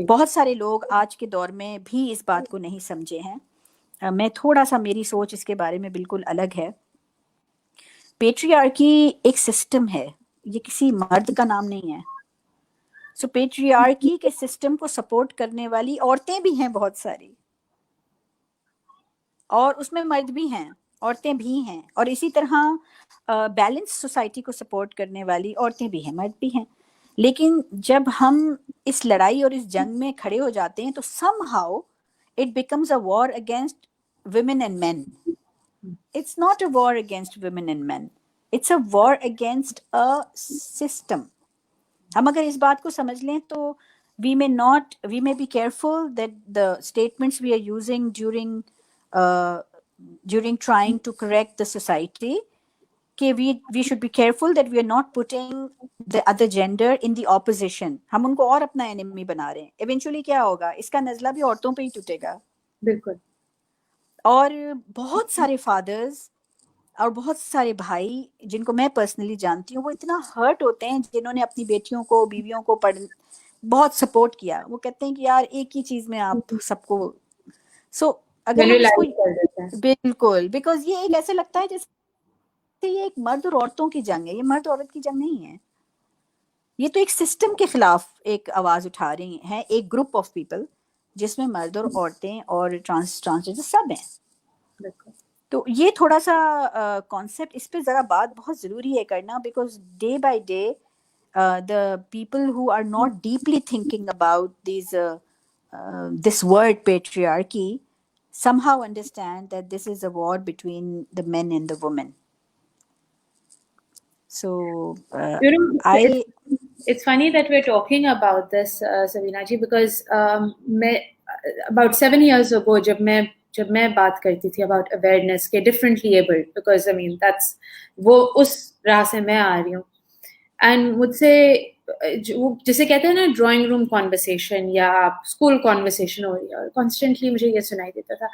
بہت سارے لوگ آج کے دور میں بھی اس بات کو نہیں سمجھے ہیں. میں تھوڑا سا, میری سوچ اس کے بارے میں بالکل الگ ہے. پیٹریارکی ایک سسٹم ہے, یہ کسی مرد کا نام نہیں ہے. سو پیٹریارکی کے سسٹم کو سپورٹ کرنے والی عورتیں بھی ہیں بہت ساری, اور اس میں مرد بھی ہیں, عورتیں بھی ہیں. اور اسی طرح بیلنس سوسائٹی کو سپورٹ کرنے والی عورتیں بھی ہیں, مرد بھی ہیں. لیکن جب ہم اس لڑائی اور اس جنگ میں کھڑے ہو جاتے ہیں تو somehow it becomes a war against women and men. It's not a war against women and men. It's a war against a system. ہم اگر اس بات کو سمجھ لیں تو we may be careful that the statements we are using during trying to correct the society, کہ we should be careful that we are not putting the other gender in the opposition. ہم ان کو اور اپنا enemy بنا رہے ہیں. Eventually کیا ہوگا, اس کا نزلہ بھی عورتوں پہ ہی ٹوٹے گا. بالکل. اور بہت سارے فادرز اور بہت سارے بھائی جن کو میں پرسنلی جانتی ہوں, وہ اتنا ہرٹ ہوتے ہیں جنہوں نے اپنی بیٹیوں کو بیویوں کو بہت سپورٹ کیا. وہ کہتے ہیں کہ یار ایک ہی چیز میں آپ سب کو, سو اگر ہم اس کو بالکل, بیکاز یہ ایک ایسے لگتا ہے جیسے یہ ایک مرد اور عورتوں کی جنگ ہے. یہ مرد عورت کی جنگ نہیں ہے, یہ تو ایک سسٹم کے خلاف ایک آواز اٹھا رہی ہیں ایک گروپ آف پیپل جس میں مرد اور عورتیں اور ٹرانسجنڈر سب ہیں. تو یہ تھوڑا سا کانسیپٹ, اس پہ ذرا بات بہت ضروری ہے کرنا, because day by day the people who are not deeply thinking about this word patriarchy somehow understand that this is a war between the men and the women. So it's funny that we're talking about this, Sabina ji, because about 7 years ago جب میں بات کرتی تھی about awareness کے differently abled, because I mean that's وہ اس راہ سے میں آ رہی ہوں, and مجھ سے وہ جسے کہتے ہیں نا ڈرائنگ روم کانورسیشن یا اسکول کانورسیشن ہو رہی ہے اور کانسٹنٹلی مجھے یہ سنائی دیتا تھا,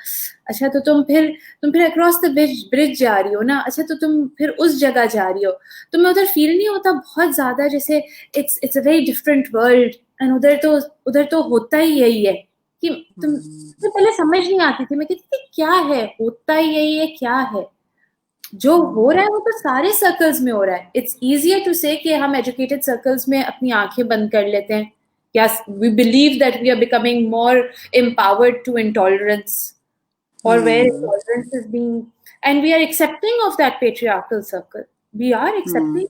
اچھا تو تم پھر اکراس دا برج جا رہی ہو نا, اچھا تو تم پھر اس جگہ جا رہی ہو, تمہیں ادھر فیل نہیں ہوتا بہت زیادہ جیسے it's a very different world, and ادھر تو ہوتا ہی یہی ہے کہ تم پہلے سمجھ نہیں آتی تھی, میں کہتی تھی کیا ہے, ہوتا ہی یہی ہے, کیا ہے جو ہو رہا ہے وہ تو سارے سرکلز میں ہو رہا ہے. اٹس ایزیئر ٹو سے کہ ہم ایجوکیٹڈ سرکلز میں اپنی آنکھیں بند کر لیتے ہیں, یا we believe that we are becoming more empowered to intolerance, or where intolerance is being, and we are accepting of that patriarchal circle. We are accepting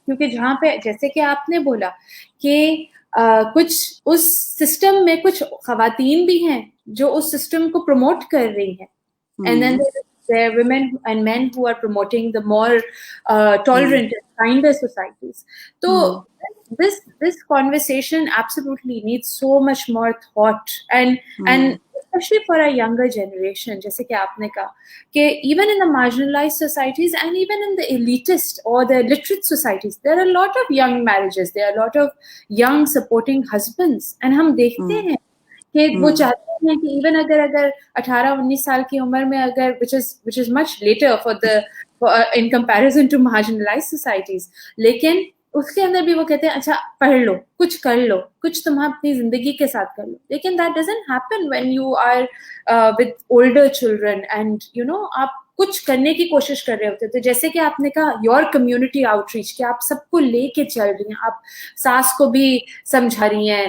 کیونکہ جہاں پہ جیسے کہ آپ نے بولا کہ کچھ اس سسٹم میں کچھ خواتین بھی ہیں جو اس سسٹم کو پروموٹ کر رہی ہیں, and then there are women and men who are promoting the more tolerant and kinder societies. So this conversation absolutely needs so much more thought, and especially for a younger generation, جیسے کہ آپ نے کہا کہ even in the marginalized societies and even in the elitist or the literate societies, there are a lot of young marriages, there are a lot of young supporting husbands, and ہم دیکھتے ہیں کہ وہ چاہتے ہیں کہ ایون اگر 18-19 سال کی عمر میں اگر which is much later in comparison to marginalized societies, لیکن اس کے اندر بھی وہ کہتے ہیں اچھا پڑھ لو, کچھ کر لو, کچھ تم اپنی زندگی کے ساتھ کر لو. لیکن that doesn't happen when you are with older children and آپ کچھ کرنے کی کوشش کر رہے ہوتے. تو جیسے کہ آپ نے کہا یور کمیونٹی آؤٹ ریچ, کہ آپ سب کو لے کے چل رہی ہیں, آپ ساس کو بھی سمجھا رہی ہیں,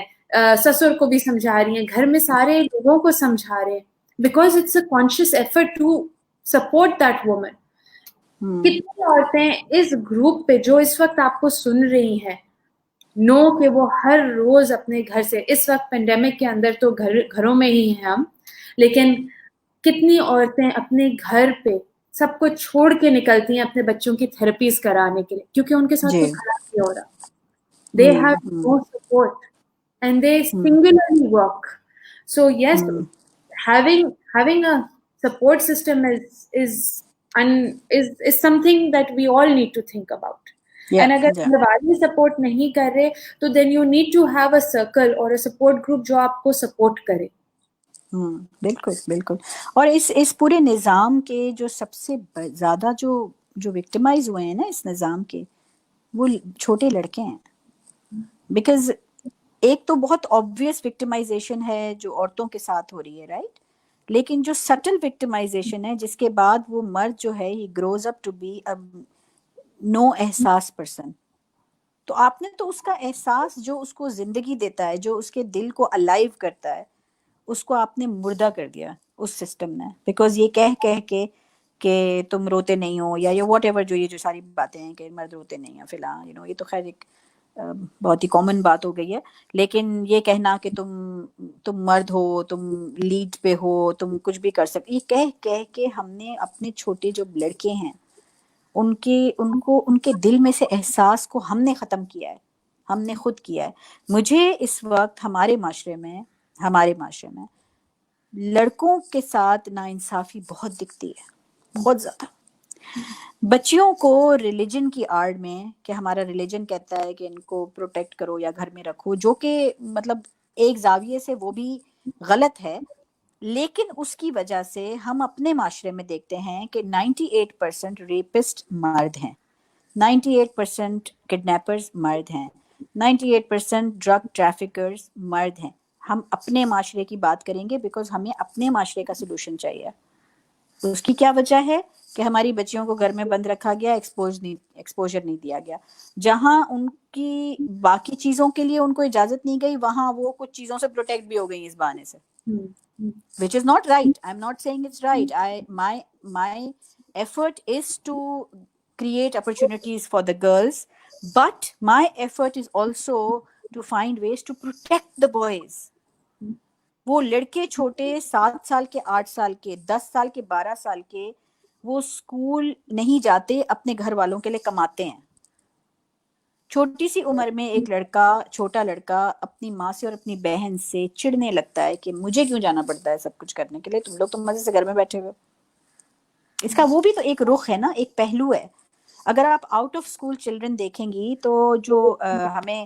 سسر کو بھی سمجھا رہی ہیں, گھر میں سارے لوگوں کو سمجھا رہے ہیں, because it's a conscious effort to support that woman. کتنی عورتیں اس گروپ پہ جو اس وقت آپ کو سن رہی ہیں, کہ وہ ہر روز اپنے گھر سے, اس وقت پینڈیمک کے اندر تو گھروں میں ہی ہیں ہم, لیکن کتنی عورتیں اپنے گھر پہ سب کو چھوڑ کے نکلتی ہیں اپنے بچوں کی تھراپیز کرانے کے لیے, کیونکہ ان کے ساتھ تو خراب نہیں ہو رہا. They have no support and they singularly work. So yes, having a support system is something that we all need to think about. And اگر دیوالی سپورٹ نہیں کر رہے تو then you need to have a circle or a support group جو آپ کو support کرے. بالکل بالکل. اور اس پورے نظام کے جو سب سے زیادہ جو وکٹمائز ہوئے ہیں نا اس نظام کے, وہ چھوٹے لڑکے ہیں. بیکاز ایک تو بہت آبویس وکٹمائزیشن ہے جو عورتوں کے ساتھ ہو رہی ہے, رائٹ, لیکن جو سٹل وکٹمائزیشن ہے جس کے بعد وہ مرد جو ہے he grows up to be نو احساس پرسن. تو آپ نے تو اس کا احساس جو اس کو زندگی دیتا ہے, جو اس کے دل کو الائیو کرتا ہے, اس کو آپ نے مردہ کر دیا اس سسٹم نے, بیکاز یہ کہہ کے کہ تم روتے نہیں ہو یا واٹ ایور, جو ساری باتیں ہیں کہ مرد روتے نہیں ہیں فلاں, یہ تو خیر ایک بہت ہی کامن بات ہو گئی ہے. لیکن یہ کہنا کہ تم مرد ہو, تم لیڈ پہ ہو, تم کچھ بھی کر سکتے, یہ کہہ کے ہم نے اپنے چھوٹے جو لڑکے ہیں ان کے دل میں سے احساس کو ہم نے ختم کیا ہے, ہم نے خود کیا ہے. مجھے اس وقت ہمارے معاشرے میں لڑکوں کے ساتھ ناانصافی بہت دکھتی ہے, بہت زیادہ. بچیوں کو ریلیجن کی آڑ میں کہ ہمارا ریلیجن کہتا ہے کہ ان کو پروٹیکٹ کرو یا گھر میں رکھو, جو کہ مطلب ایک زاویے سے وہ بھی غلط ہے, لیکن اس کی وجہ سے ہم اپنے معاشرے میں دیکھتے ہیں کہ 98% ریپسٹ مرد ہیں, 98% کڈنیپرز مرد ہیں, 98% ڈرگ ٹریفکرز مرد ہیں. ہم اپنے معاشرے کی بات کریں گے بیکاز ہمیں اپنے معاشرے کا سلوشن چاہیے. اس کی کیا وجہ ہے کہ ہماری بچیوں کو گھر میں بند رکھا گیا, ایکسپوجر نہیں دیا گیا. جہاں ان کی باقی چیزوں کے لیے ان کو اجازت نہیں گئی, وہاں وہ کچھ چیزوں سے پروٹیکٹ بھی ہو گئی اس بہانے سے, which is not right. I'm not saying it's right. My effort is to create opportunities for the girls, but my effort is also to find ways to protect the boys. وہ لڑکے چھوٹے 7 سال کے, 8 سال کے, 10 سال کے, 12 سال کے, وہ اسکول نہیں جاتے, اپنے گھر والوں کے لیے کماتے ہیں. چھوٹی سی عمر میں ایک چھوٹا لڑکا اپنی ماں سے اور اپنی بہن سے چڑنے لگتا ہے کہ مجھے کیوں جانا پڑتا ہے سب کچھ کرنے کے لیے, تم لوگ تو مزے سے گھر میں بیٹھے ہوئے. اس کا وہ بھی تو ایک رخ ہے نا, ایک پہلو ہے. اگر آپ آؤٹ آف اسکول چلڈرن دیکھیں گی تو جو ہمیں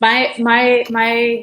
my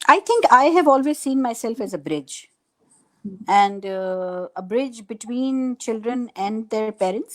I think I have always seen myself as a bridge, and a bridge between children and their parents.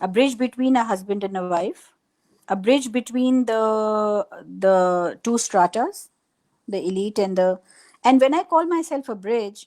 a bridge between a husband and a wife, a bridge between the two stratas, the elite and when I call myself a bridge,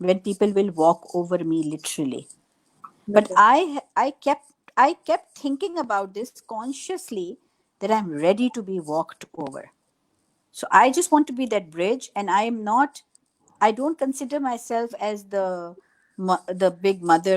when people will walk over me literally. But I kept thinking about this consciously, that I'm ready to be walked over. So I just want to be that bridge, and I don't consider myself as the big mother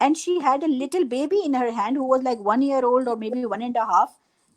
and she had a little baby in her hand who was like 1 year old or maybe 1.5,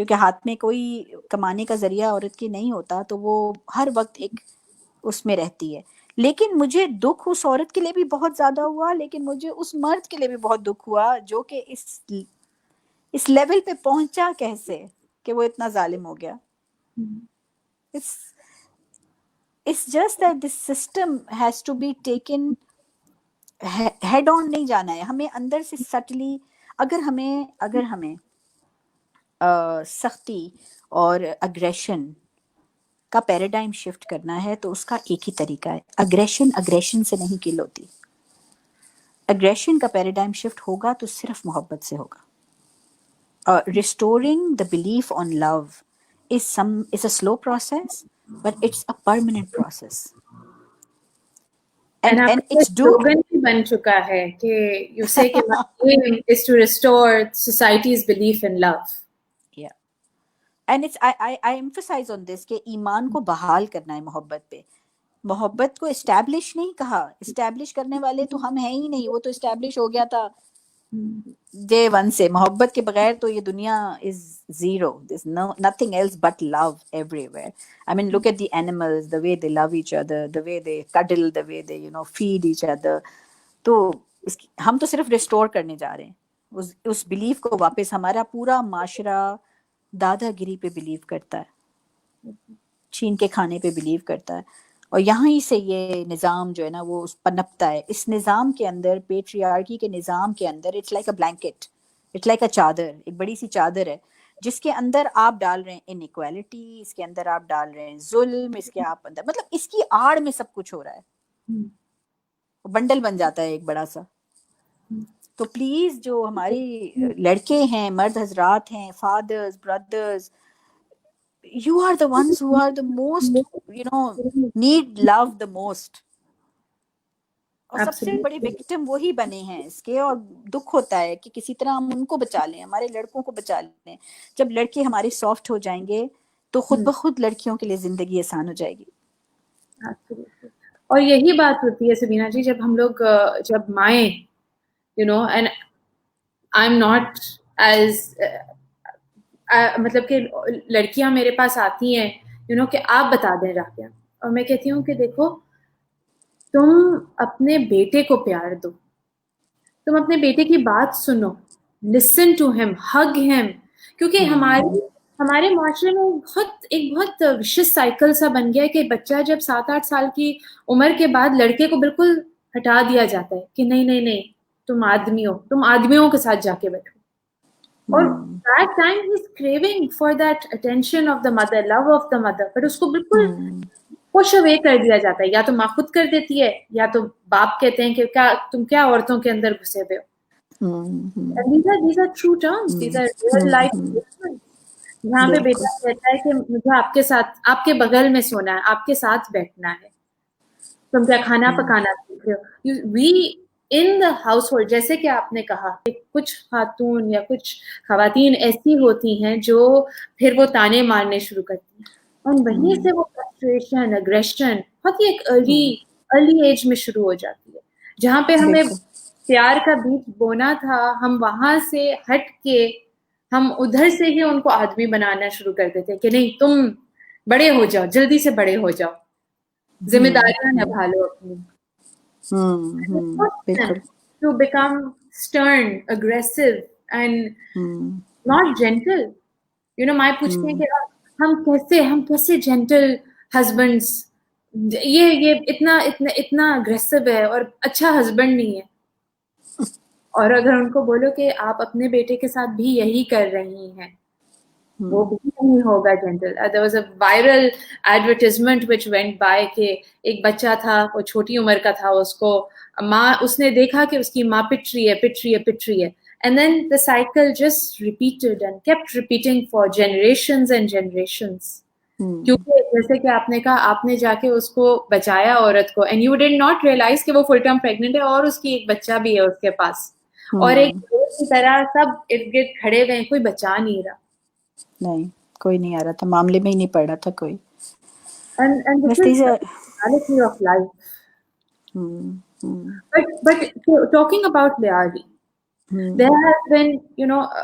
کیونکہ ہاتھ میں کوئی کمانے کا ذریعہ عورت کے نہیں ہوتا تو وہ ہر وقت ایک اس میں رہتی ہے. لیکن مجھے دکھ اس عورت کے لیے بھی بہت زیادہ ہوا, لیکن مجھے اس مرد کے لیے بھی بہت دکھ ہوا جو کہ اس لیول پہ پہنچا کیسے کہ وہ اتنا ظالم ہو گیا. It's just that this system has to be taken head on. نہیں جانا ہے ہمیں اندر سے سٹلی. اگر ہمیں سختی اور اگریشن کا پیراڈائم شفٹ کرنا ہے تو اس کا ایک ہی طریقہ ہے. اگریشن سے نہیں کل ہوتی. اگریشن کا پیراڈائم شفٹ ہوگا تو صرف محبت سے ہوگا. Restoring the belief on love is a slow process, but it's a permanent process. And it's slogan بھی بن چکا ہے کہ you say کہ my aim is to restore society's belief in love. Yeah. And I emphasize on this کہ ایمان کو بحال کرنا ہے محبت پہ. محبت کو اسٹیبلش نہیں کہا. اسٹیبلش کرنے والے تو ہم ہیں ہی نہیں. وہ تو اسٹیبلش ہو گیا تھا ڈے ون سے. محبت کے بغیر تو یہ دنیا is zero. There's nothing else but love everywhere. I mean, look at the animals, the way they love each other, the way they cuddle, the way they, feed each other. تو ہم تو صرف ریسٹور کرنے جا رہے ہیں اس belief کو واپس. ہمارا پورا معاشرہ دادا گیری پہ بلیو کرتا ہے, چھین کے کھانے پہ بلیو کرتا ہے, اور یہاں ہی سے یہ نظام جو ہے نا وہ پنپتا ہے. اس نظام کے اندر, پیٹریارکی کے نظام کے اندر, it's like a blanket, it's like a چادر, ایک بڑی سی چادر ہے جس کے اندر آپ ڈال رہے ہیں انیکوالٹی, اس کے اندر آپ ڈال رہے ہیں ظلم, اس کے آپ اندر مطلب اس کی آڑ میں سب کچھ ہو رہا ہے. بنڈل بن جاتا ہے ایک بڑا سا. تو پلیز جو ہماری لڑکے ہیں, مرد حضرات ہیں, fathers, brothers, you are the ones who are the most, need love the most. اور سب سے بڑے وکٹم وہی بنے ہیں اس کے. اور دکھ ہوتا ہے کہ کسی طرح ہم ان کو بچا لیں, ہمارے لڑکوں کو بچا لیں. جب لڑکے ہمارے سافٹ ہو جائیں گے تو خود بخود لڑکیوں کے لیے زندگی آسان ہو جائے گی. اور یہی بات ہوتی ہے سبینہ جی, جب ہم لوگ جب مائیں and I'm not as مطلب کہ لڑکیاں میرے پاس آتی ہیں کہ آپ بتا دیں راقیہ, اور میں کہتی ہوں کہ دیکھو تم اپنے بیٹے کو پیار دو, تم اپنے بیٹے کی بات سنو, listen to him, hug him, کیونکہ ہمارے معاشرے میں ایک بہت وشس سائیکل سا بن گیا ہے کہ بچہ جب 7-8 سال کی عمر کے بعد لڑکے کو بالکل ہٹا دیا جاتا ہے کہ نہیں تم آدمی ہو, تم آدمیوں کے ساتھ جا کے بیٹھو. اور that time he's craving for that attention of the mother, love of the mother, but اس کو بالکل push away کر دیا جاتا ہے. یا تو ماں خود کر دیتی ہے, یا تو باپ کہتے ہیں کہ تم کیا عورتوں کے اندر گھسے ہوئے ہو. These are true terms, these are real life statements. یہاں پہ بیٹا کہتا ہے کہ مجھے آپ کے ساتھ, آپ کے بغل میں سونا ہے, آپ کے ساتھ بیٹھنا ہے, تم کیا کھانا پکانا سیکھے ہو. وی ان دا ہاؤس ہولڈ, جیسے کہ آپ نے کہا کہ کچھ خاتون یا کچھ خواتین ایسی ہوتی ہیں جو پھر وہ تانے مارنے شروع کرتی ہیں, اور وہیں سے وہ فرسٹریشن, اگریشن بہت ہی ایک ارلی ایج میں شروع ہو جاتی ہے. جہاں پہ ہمیں پیار کا بیج بونا تھا, ہم وہاں سے ہٹ کے ہم ادھر سے ہی ان کو آدمی بنانا شروع کر دیتے کہ نہیں تم بڑے ہو جاؤ, جلدی سے بڑے ہو جاؤ, ذمہ داریاں نبھا لو اپنی. To become stern, aggressive and not gentle. مائیں پوچھتی ہیں کہ ہم کیسے جینٹل ہسبینڈس, یہ اتنا اگریسو ہے اور اچھا ہسبینڈ نہیں ہے. اور اگر ان کو بولو کہ آپ اپنے بیٹے کے ساتھ بھی یہی کر رہی ہیں, وہ بھی نہیں ہوگا gentle. There was a viral advertisement which went by کہ ایک بچہ تھا, وہ چھوٹی عمر کا تھا, اس نے دیکھا کہ اس کی ماں پٹ رہی ہے, and then the cycle just repeated and kept repeating for generations and generations. کیونکہ جیسے کہ آپ نے کہا, آپ نے جا کے اس کو بچایا عورت کو, and you did not realize کہ وہ full term pregnant ہے اور اس کی ایک بچہ بھی ہے اس کے پاس, اور ایک کی طرح سب ارد گرد کھڑے ہوئے ہیں, کوئی بچا نہیں رہا. نہیں, کوئی نہیں آ رہا تھا, معاملے میں ہی نہیں پڑ رہا تھا کوئی. And this is the reality of life. But talking about Leali, There has been, you know,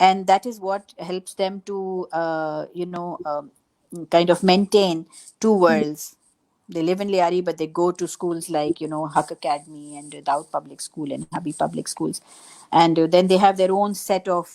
and that is what helps them to kind of maintain two worlds. They live in Liari, but they go to schools like Huck Academy and Daud Public School and Habib Public Schools, and then they have their own set of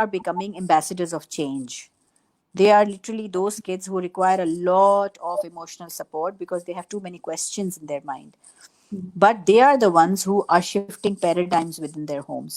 are becoming ambassadors of change. They are literally those kids who require a lot of emotional support because they have too many questions in their mind. But they are the ones who are shifting paradigms within their homes.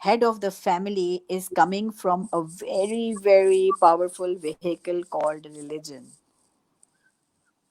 head of the family is coming from a very very powerful vehicle called religion.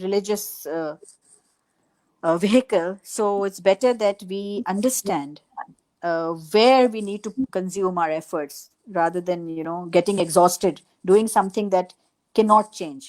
religious vehicle, so it's better that we understand where we need to consume our efforts rather than getting exhausted doing something that cannot change.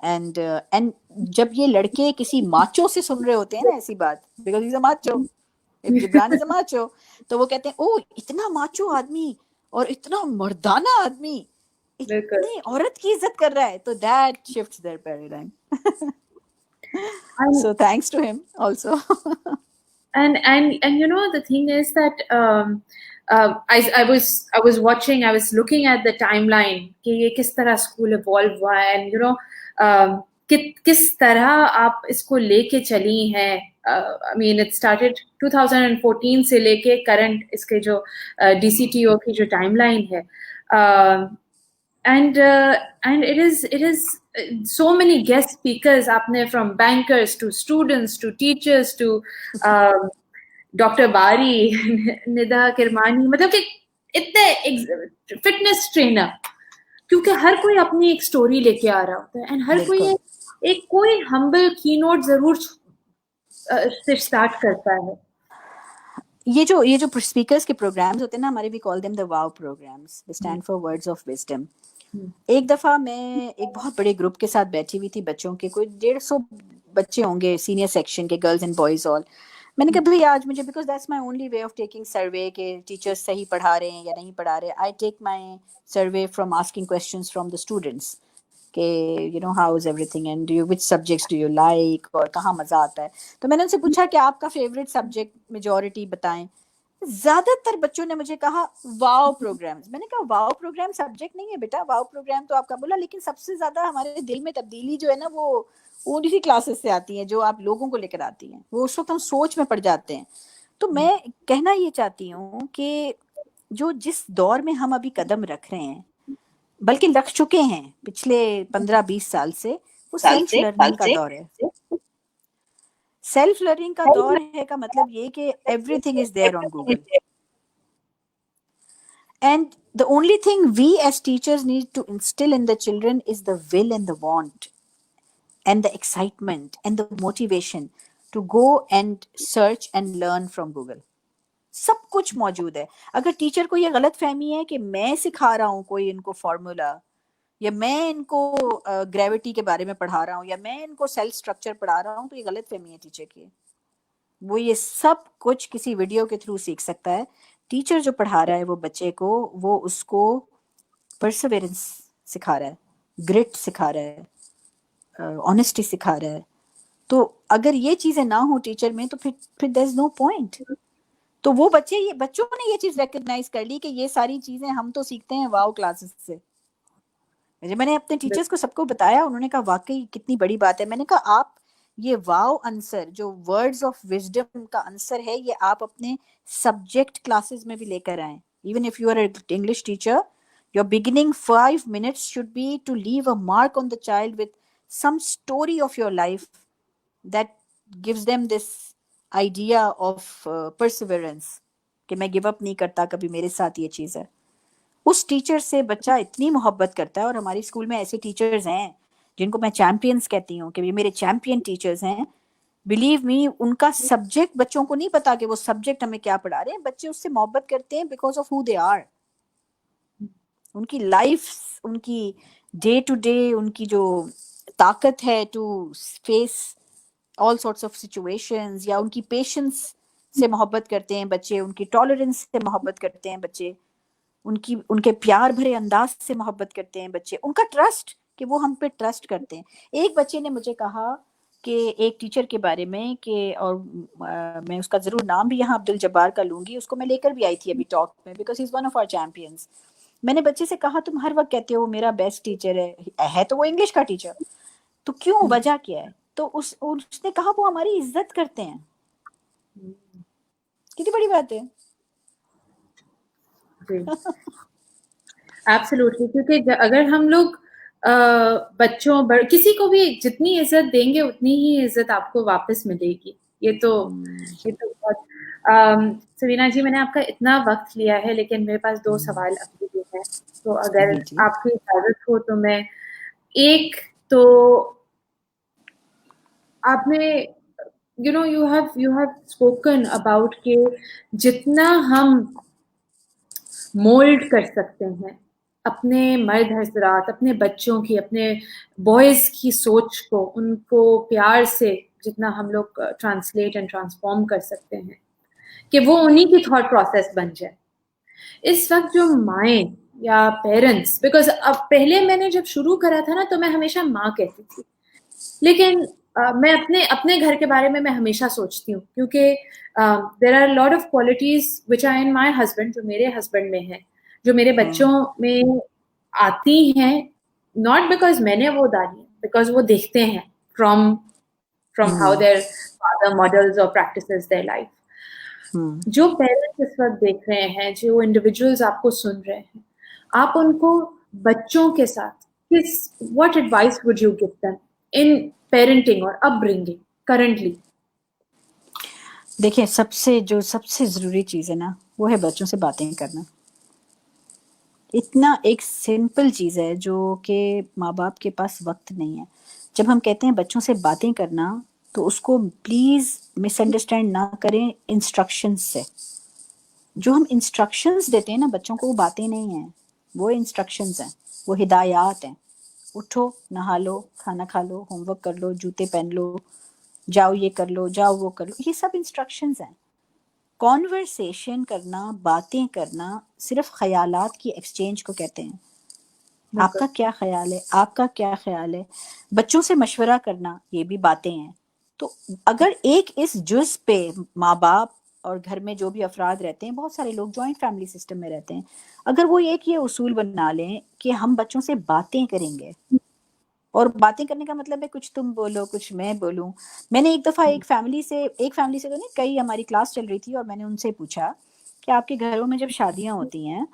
And جب یہ لڑکے کسی Machu سے سن رہے ہوتے ہیں نا ایسی بات, because he is a macho, Jibran is a macho, تو وہ کہتے ہیں او اتنا ماچو آدمی اور اتنا مردانہ آدمی اتنی عورت کی عزت کر رہا ہے, تو that shifts their paradigm. So thanks to him also. And you know, the thing is that I was watching, I was looking at the timeline کہ یہ کس طرح اسکول ایوالو ہوا ہے, and you know کس طرح آپ اس کو لے کے چلی ہیں. I mean it started 2014 سے لے کے کرنٹ اس کے جو DCTO کی جو ٹائم لائن ہے, and it is so many guest speakers aapne, from bankers to students to teachers to Dr. Bari, Nida Kirmani, matlab کہ اتنے فٹنس ٹرینر, کیونکہ ہر کوئی اپنی ایک سٹوری لے کے آ رہا ہوتا ہے, اینڈ ہر کوئی ایک کوئی ہمبل کی نوٹ ضرور سے اسٹارٹ کرتا ہے. یہ جو اسپیکرز کے پروگرامز ہوتے ہیں نا ہمارے, وی کال دیم دا واو programs, they stand for words of wisdom. ایک دفعہ میں ایک بہت بڑے گروپ کے ساتھ بیٹھی ہوئی تھی, بچوں کے کوئی 150 بچے ہوں گے سینئر سیکشن کے, گرلز اینڈ بوائز آل. میں نے کہا بھائی آج مجھے, because that's my only way of taking survey کہ ٹیچرس صحیح پڑھا رہے ہیں یا نہیں پڑھا رہے, I take my survey from asking questions from the students کہ you know how is everything and you which subjects do you like, اور کہاں مزہ آتا ہے. تو میں نے ان سے پوچھا کہ آپ کا فیوریٹ سبجیکٹ میجورٹی بتائیں. زیادہ تر بچوں نے مجھے کہا واو پروگرامز. میں نے کہا واو پروگرام سبجیکٹ نہیں ہے بیٹا, واو پروگرام تو آپ کا بولا, لیکن سب سے زیادہ ہمارے دل میں تبدیلی جو ہے نا وہ اسی کلاسز سے آتی ہیں جو آپ لوگوں کو لے کر آتی ہیں, وہ اس وقت ہم سوچ میں پڑ جاتے ہیں. تو میں کہنا یہ چاہتی ہوں کہ جو جس دور میں ہم ابھی قدم رکھ رہے ہیں, بلکہ رکھ چکے ہیں پچھلے 15-20 سال سے, وہ سیلف لرننگ کا دور ہے. سیلف لرننگ کا دور ہے کا مطلب یہ کہ every thing is there on Google, and the only thing we as teachers need to instill in the children is the will and the want and the excitement and the motivation to go and search and learn from Google. سب کچھ موجود ہے. اگر teacher کو یہ غلط فہمی ہے کہ میں سکھا رہا ہوں کوئی ان کو فارمولا, یا میں ان کو گریوٹی کے بارے میں پڑھا رہا ہوں, یا میں ان کو سیل اسٹرکچر پڑھا رہا ہوں, تو یہ غلط فہمی ہے ٹیچر کی. وہ یہ سب کچھ کسی ویڈیو کے تھرو سیکھ سکتا ہے. ٹیچر جو پڑھا رہا ہے وہ بچے کو, وہ اس کو پرسیورنس سکھا رہا ہے, گرٹ سکھا رہا ہے, آنیسٹی سکھا رہا ہے. تو اگر یہ چیزیں نہ ہوں ٹیچر میں تو پھر دیر از نو پوائنٹ. تو وہ بچوں نے یہ چیز ریکگنائز کر لی کہ یہ ساری چیزیں ہم تو سیکھتے ہیں واو کلاسز سے. میں نے اپنے ٹیچرز کو سب کو بتایا, انہوں نے کہا واقعی کتنی بڑی بات ہے. میں نے کہا آپ یہ واو آنسر جو ورڈز آف وزڈم کا آنسر ہے, یہ آپ اپنے سبجیکٹ کلاسز میں بھی لے کر آئیں. Even if you are a English teacher, your beginning 5 minutes should be to leave a mark on the child with some story of your life that gives them this idea of perseverance کہ میں give up نہیں کرتا, کبھی میرے ساتھ یہ چیز ہے. اس ٹیچر سے بچہ اتنی محبت کرتا ہے, اور ہماری اسکول میں ایسے ٹیچرز ہیں جن کو میں چیمپئنس کہتی ہوں کہ یہ میرے چیمپئن ٹیچرز ہیں. بلیو می, ان کا سبجیکٹ بچوں کو نہیں پتا کہ وہ سبجیکٹ ہمیں کیا پڑھا رہے ہیں, بچے اس سے محبت کرتے ہیں because of who they are. ان کی لائف, ان کی ڈے ٹو ڈے, ان کی جو طاقت ہے to face all sorts of situations, یا ان کی پیشنس سے محبت کرتے ہیں بچے, ان کی ٹالرنس سے محبت کرتے ہیں بچے, ان کے پیار بھرے انداز سے محبت کرتے ہیں بچے, ان کا ٹرسٹ کہ وہ ہم پہ ٹرسٹ کرتے ہیں. ایک بچے نے مجھے کہا کہ ایک ٹیچر کے بارے میں کہ, اور میں اس کا ضرور نام بھی یہاں عبد الجبار کا لوں گی, اس کو میں لے کر بھی آئی تھی ابھی ٹاک میں, because he is one of our champions. میں نے بچے سے کہا تم ہر وقت کہتے ہو وہ میرا بیسٹ ٹیچر ہے تو وہ انگلش کا ٹیچر, تو کیوں, وجہ کیا ہے؟ تو اس نے کہا وہ ہماری عزت کرتے ہیں. کتنی بڑی بات ہے. ایبسلیوٹلی, کیونکہ اگر ہم لوگ بچوں کسی کو بھی جتنی عزت دیں گے اتنی ہی عزت آپ کو واپس ملے گی. یہ تو بہت. سوینا جی, میں نے آپ کا اتنا وقت لیا ہے, لیکن میرے پاس 2 سوال ابھی بھی ہیں, تو اگر آپ کی اجازت ہو تو میں ایک, تو آپ نے you have spoken about کہ جتنا ہم مولڈ کر سکتے ہیں اپنے مرد حضرات، اپنے بچوں کی، اپنے بوائز کی سوچ کو، ان کو پیار سے جتنا ہم لوگ ٹرانسلیٹ اینڈ ٹرانسفارم کر سکتے ہیں کہ وہ انہی کی تھاٹ پروسیس بن جائے. اس وقت جو مائیں یا پیرنٹس، بیکاز اب پہلے میں نے جب شروع کرا تھا نا تو میں ہمیشہ ماں کہتی تھی، لیکن میں اپنے گھر کے بارے میں ہمیشہ سوچتی ہوں، کیونکہ there are lot of qualities which are in my husband, جو میرے ہسبینڈ میں ہیں، جو میرے بچوں میں آتی ہیں، ناٹ بیکاز میں نے وہ ڈالی، بیکاز وہ دیکھتے ہیں from how their father models اور پریکٹسز دیئر لائف. جو پیرنٹس اس وقت دیکھ رہے ہیں، جو انڈیویجولز آپ کو سن رہے ہیں، آپ ان کو بچوں کے ساتھ what advice would you give them in parenting اور upbringing currently؟ دیکھیں، سب سے ضروری چیز ہے نا، وہ ہے بچوں سے باتیں کرنا. اتنا ایک سمپل چیز ہے جو کہ ماں باپ کے پاس وقت نہیں ہے. جب ہم کہتے ہیں بچوں سے باتیں کرنا، تو اس کو پلیز مس انڈرسٹینڈ نہ کریں انسٹرکشنز سے. جو ہم انسٹرکشنز دیتے ہیں نا بچوں کو، وہ باتیں نہیں ہیں، وہ انسٹرکشنز ہیں، وہ ہدایات ہیں. اٹھو، نہا لو، کھانا کھا لو، ہوم ورک کر لو، جوتے پہن لو، جاؤ یہ کر لو، جاؤ وہ کر لو، یہ سب انسٹرکشنز ہیں. کانورسیشن کرنا، باتیں کرنا، صرف خیالات کی ایکسچینج کو کہتے ہیں. آپ کا کیا خیال ہے، آپ کا کیا خیال ہے. بچوں سے مشورہ کرنا، یہ بھی باتیں ہیں. تو اگر ایک اس جز پہ ماں باپ اور گھر میں جو بھی افراد رہتے ہیں، بہت سارے لوگ جوائنٹ فیملی سسٹم میں رہتے ہیں، اگر وہ ایک یہ اصول بنا لیں کہ ہم بچوں سے باتیں کریں گے، اور باتیں کرنے کا مطلب ہے کچھ تم بولو کچھ میں بولوں. میں نے ایک دفعہ ایک فیملی سے تو نہیں، کئی ہماری کلاس چل رہی تھی، اور میں نے ان سے پوچھا کہ آپ کے گھروں میں جب شادیاں ہوتی ہیں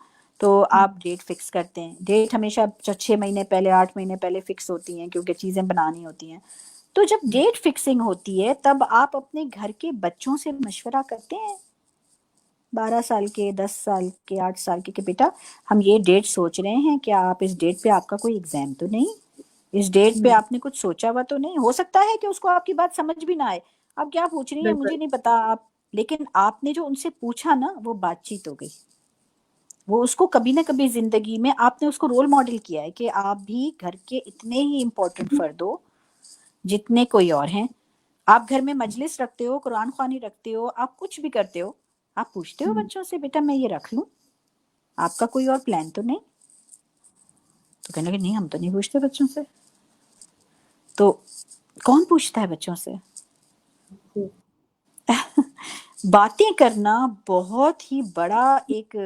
تو آپ ڈیٹ فکس کرتے ہیں؟ ڈیٹ ہمیشہ 6 مہینے پہلے، 8 مہینے پہلے فکس ہوتی ہیں، کیونکہ چیزیں بنانی ہوتی ہیں. تو جب ڈیٹ فکسنگ ہوتی ہے، تب آپ اپنے گھر کے بچوں سے مشورہ کرتے ہیں، 12 سال کے، 10 سال کے، 8 سال کے، کہ بیٹا ہم یہ ڈیٹ سوچ رہے ہیں، کہ آپ اس ڈیٹ پہ آپ کا کوئی ایگزام تو نہیں، اس ڈیٹ پہ آپ نے کچھ سوچا ہوا تو نہیں؟ ہو سکتا ہے کہ اس کو آپ کی بات سمجھ بھی نہ آئے، آپ کیا پوچھ رہی ہیں مجھے بالکل نہیں پتا آپ، لیکن آپ نے جو ان سے پوچھا نا، وہ بات چیت ہو گئی. وہ اس کو کبھی نہ کبھی زندگی میں آپ نے اس کو رول ماڈل کیا ہے کہ آپ بھی گھر کے اتنے ہی امپورٹنٹ فرد ہو جتنے کوئی اور ہیں. آپ گھر میں مجلس رکھتے ہو، قرآن خوانی رکھتے ہو، آپ کچھ بھی کرتے ہو، آپ پوچھتے ہو بچوں سے بیٹا میں یہ رکھ لوں، آپ کا کوئی اور پلان تو نہیں؟ تو کہنے لگے نہیں ہم تو نہیں پوچھتے بچوں سے. تو کون پوچھتا ہے بچوں سے؟ باتیں کرنا بہت ہی بڑا ایک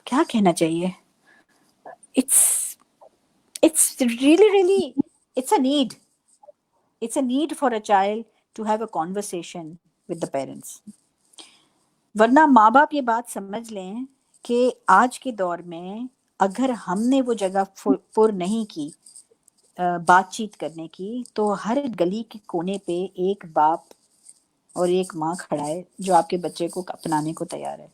کیا کہنا چاہیے، it's really it's a need for a child to have a conversation with the parents. ورنہ ماں باپ یہ بات سمجھ لیں کہ آج کے دور میں اگر ہم نے وہ جگہ پر نہیں کی بات چیت کرنے کی، تو ہر گلی کے کونے پہ ایک باپ اور ایک ماں کھڑا ہے جو آپ کے بچے کو اپنانے کو تیار ہے.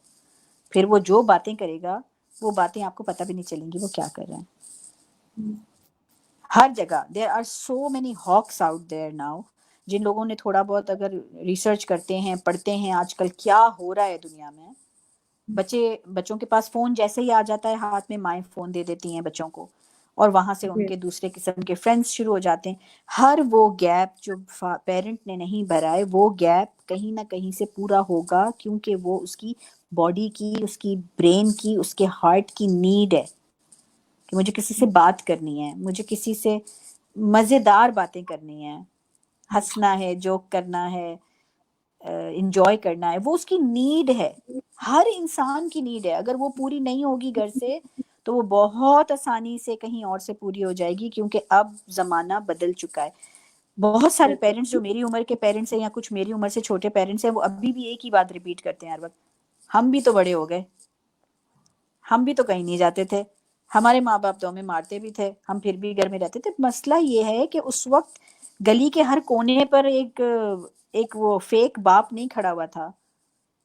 پھر وہ جو باتیں کرے گا، وہ باتیں آپ کو پتہ بھی نہیں چلیں گی وہ کیا کر رہے ہیں. ہر جگہ there are so many hawks out there now. جن لوگوں نے تھوڑا بہت اگر ریسرچ کرتے ہیں، پڑھتے ہیں آج کل کیا ہو رہا ہے دنیا میں، بچوں کے پاس فون جیسے ہی آ جاتا ہے ہاتھ میں، مائیں فون دے دیتی ہیں بچوں کو، اور وہاں سے ان کے دوسرے قسم کے فرینڈس شروع ہو جاتے ہیں. ہر وہ گیپ جو پیرنٹ نے نہیں بھرا ہے، وہ گیپ کہیں نہ کہیں سے پورا ہوگا، کیونکہ وہ اس کی باڈی کی، اس کی برین کی، اس کے ہارٹ کی نیڈ ہے کہ مجھے کسی سے بات کرنی ہے، مجھے کسی سے مزیدار باتیں کرنی ہیں، ہنسنا ہے، جوک کرنا ہے، انجوائے کرنا ہے. وہ اس کی نیڈ ہے، ہر انسان کی نیڈ ہے. اگر وہ پوری نہیں ہوگی گھر سے، تو وہ بہت آسانی سے کہیں اور سے پوری ہو جائے گی، کیونکہ اب زمانہ بدل چکا ہے. بہت سارے پیرنٹس جو میری عمر کے پیرنٹس ہیں، یا کچھ میری عمر سے چھوٹے پیرنٹس ہیں، وہ ابھی بھی ایک ہی بات ریپیٹ کرتے ہیں ہر وقت، ہم بھی تو بڑے ہو گئے، ہم بھی تو کہیں نہیں جاتے تھے، ہمارے ماں باپ تو ہمیں مارتے بھی تھے، ہم پھر بھی گھر میں رہتے تھے. مسئلہ یہ ہے کہ اس وقت گلی کے ہر کونے پر ایک وہ فیک باپ نہیں کھڑا ہوا تھا،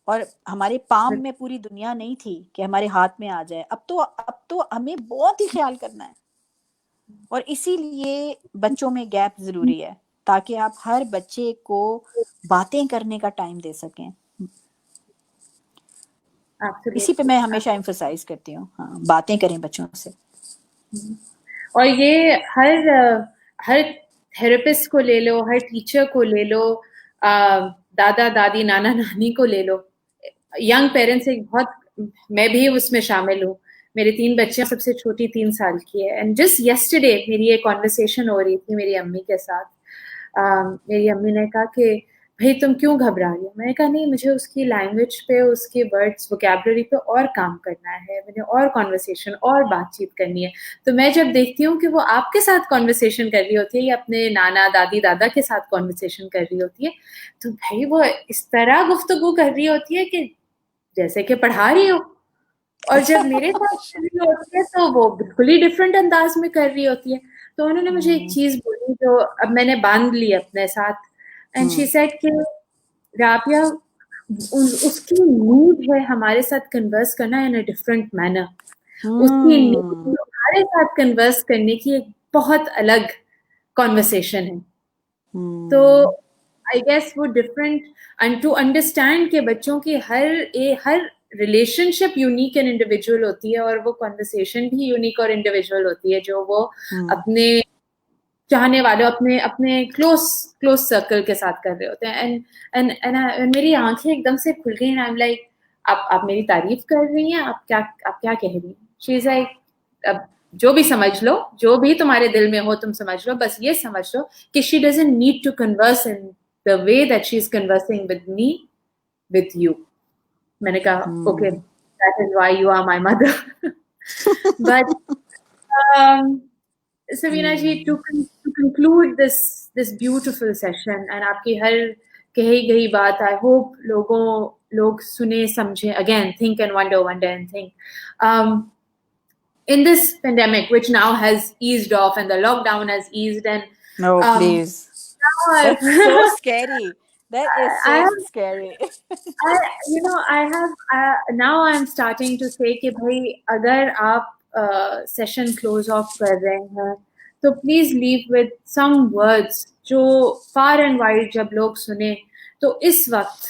اور ہمارے پام میں پوری دنیا نہیں تھی کہ ہمارے ہاتھ میں آ جائے. اب تو ہمیں بہت ہی خیال کرنا ہے، اور اسی لیے بچوں میں گیپ ضروری ہے، تاکہ آپ ہر بچے کو باتیں کرنے کا ٹائم دے سکیں. اسی پہ میں ہمیشہ ایمفسائز کرتی ہوں. ہاں, باتیں کریں بچوں سے. اور یہ ہر تھراپسٹ کو لے لو, ہر ٹیچر کو لے لو, دادا دادی نانا نانی کو لے لو, ینگ پیرنٹس ایک بہت, میں بھی اس میں شامل ہوں. میرے 3 بچے, سب سے چھوٹی 3 سال کی ہے. اینڈ جسٹ یسٹرڈے میری ایک کانورسیشن ہو رہی تھی میری امی کے ساتھ. میری امی نے کہا کہ بھائی تم کیوں گھبرا رہی ہو؟ میں نے کہا نہیں, مجھے اس کی لینگویج پہ, اس کے ورڈس ووکیبلری پہ اور کام کرنا ہے, مجھے اور کانورسیشن اور بات چیت کرنی ہے. تو میں جب دیکھتی ہوں کہ وہ آپ کے ساتھ کانورسیشن کر رہی ہوتی ہے یا اپنے نانا دادی دادا کے ساتھ کانورسیشن کر رہی ہوتی ہے, تو بھائی وہ اس طرح گفتگو کر رہی ہوتی ہے کہ جیسے کہ پڑھا رہی ہو. اور جب میرے ساتھ کر رہی ہوتی ہے تو وہ بالکل ہی ڈفرینٹ انداز میں کر رہی ہوتی ہے. تو انہوں نے مجھے ایک چیز بولی جو اب میں نے باندھ لی اپنے ساتھ. اینڈ شی سیڈ کہ رابعہ, اس کی نیڈ ہے ہمارے ساتھ کنورس کرنا ان اے ڈفرینٹ مینر. اس کی نیڈ ہمارے ساتھ کنورس کرنے کی ایک بہت الگ کانورسیشن ہے. تو آئی گیس وہ ڈفرینٹ اینڈ ٹو انڈرسٹینڈ کہ بچوں کی ہر relationship unique and individual ہوتی ہے, اور وہ کانورسیشن بھی یونیک اور انڈیویجول ہوتی ہے جو وہ اپنے چاہنے والوں, اپنے کلوز سرکل کے ساتھ کر رہے ہوتے ہیں. اینڈ میری آنکھیں ایک دم سے کھل گئی. آئی ایم لائک, آپ میری تعریف کر رہی ہیں, آپ کیا کہہ رہی ہیں؟ شی از لائک, اب جو بھی سمجھ لو, جو بھی تمہارے دل میں ہو تم سمجھ لو, بس یہ سمجھ لو کہ she doesn't need to converse in the way that she is conversing with me, with you. میں نے کہا okay, that is why you are my mother. But Sabina ji, to conclude this beautiful session, and آپ کی ہر کہی گئی بات I hope لوگ سنیں سمجھیں, again think and wonder and think. In this pandemic, which now has eased off and the lockdown has eased, and no, please, that's so scary. That is so scary. Now I'm starting to say کہ بھائی اگر آپ session close of کر رہے ہیں تو please leave with some words جو far and wide جب لوگ سنیں تو اس وقت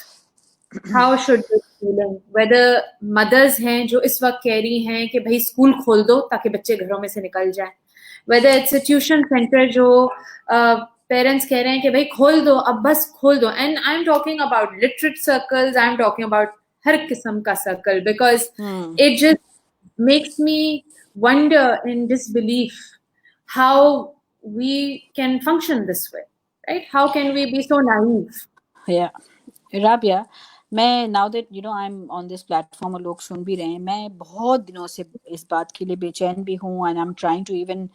how should they feeling, whether mothers ہیں جو اس وقت کہہ رہی ہیں کہ بھائی اسکول کھول دو تاکہ بچے گھروں میں سے نکل جائیں, whether it's a tuition centre جو پیرنٹس کہہ رہے ہیں کہ بھائی کھول دو, اب بس کھول دو. And I am talking about literate circles, I am talking about ہر قسم کا circle, because it just makes me wonder in disbelief how we can function this way, right, how can we be so naive. Rabia, میں now that you know I'm on this platform اور لوگ سن بھی رہے ہیں, میں بہت دنوں سے اس بات کے لیے بے چین بھی ہوں, and I'm trying to even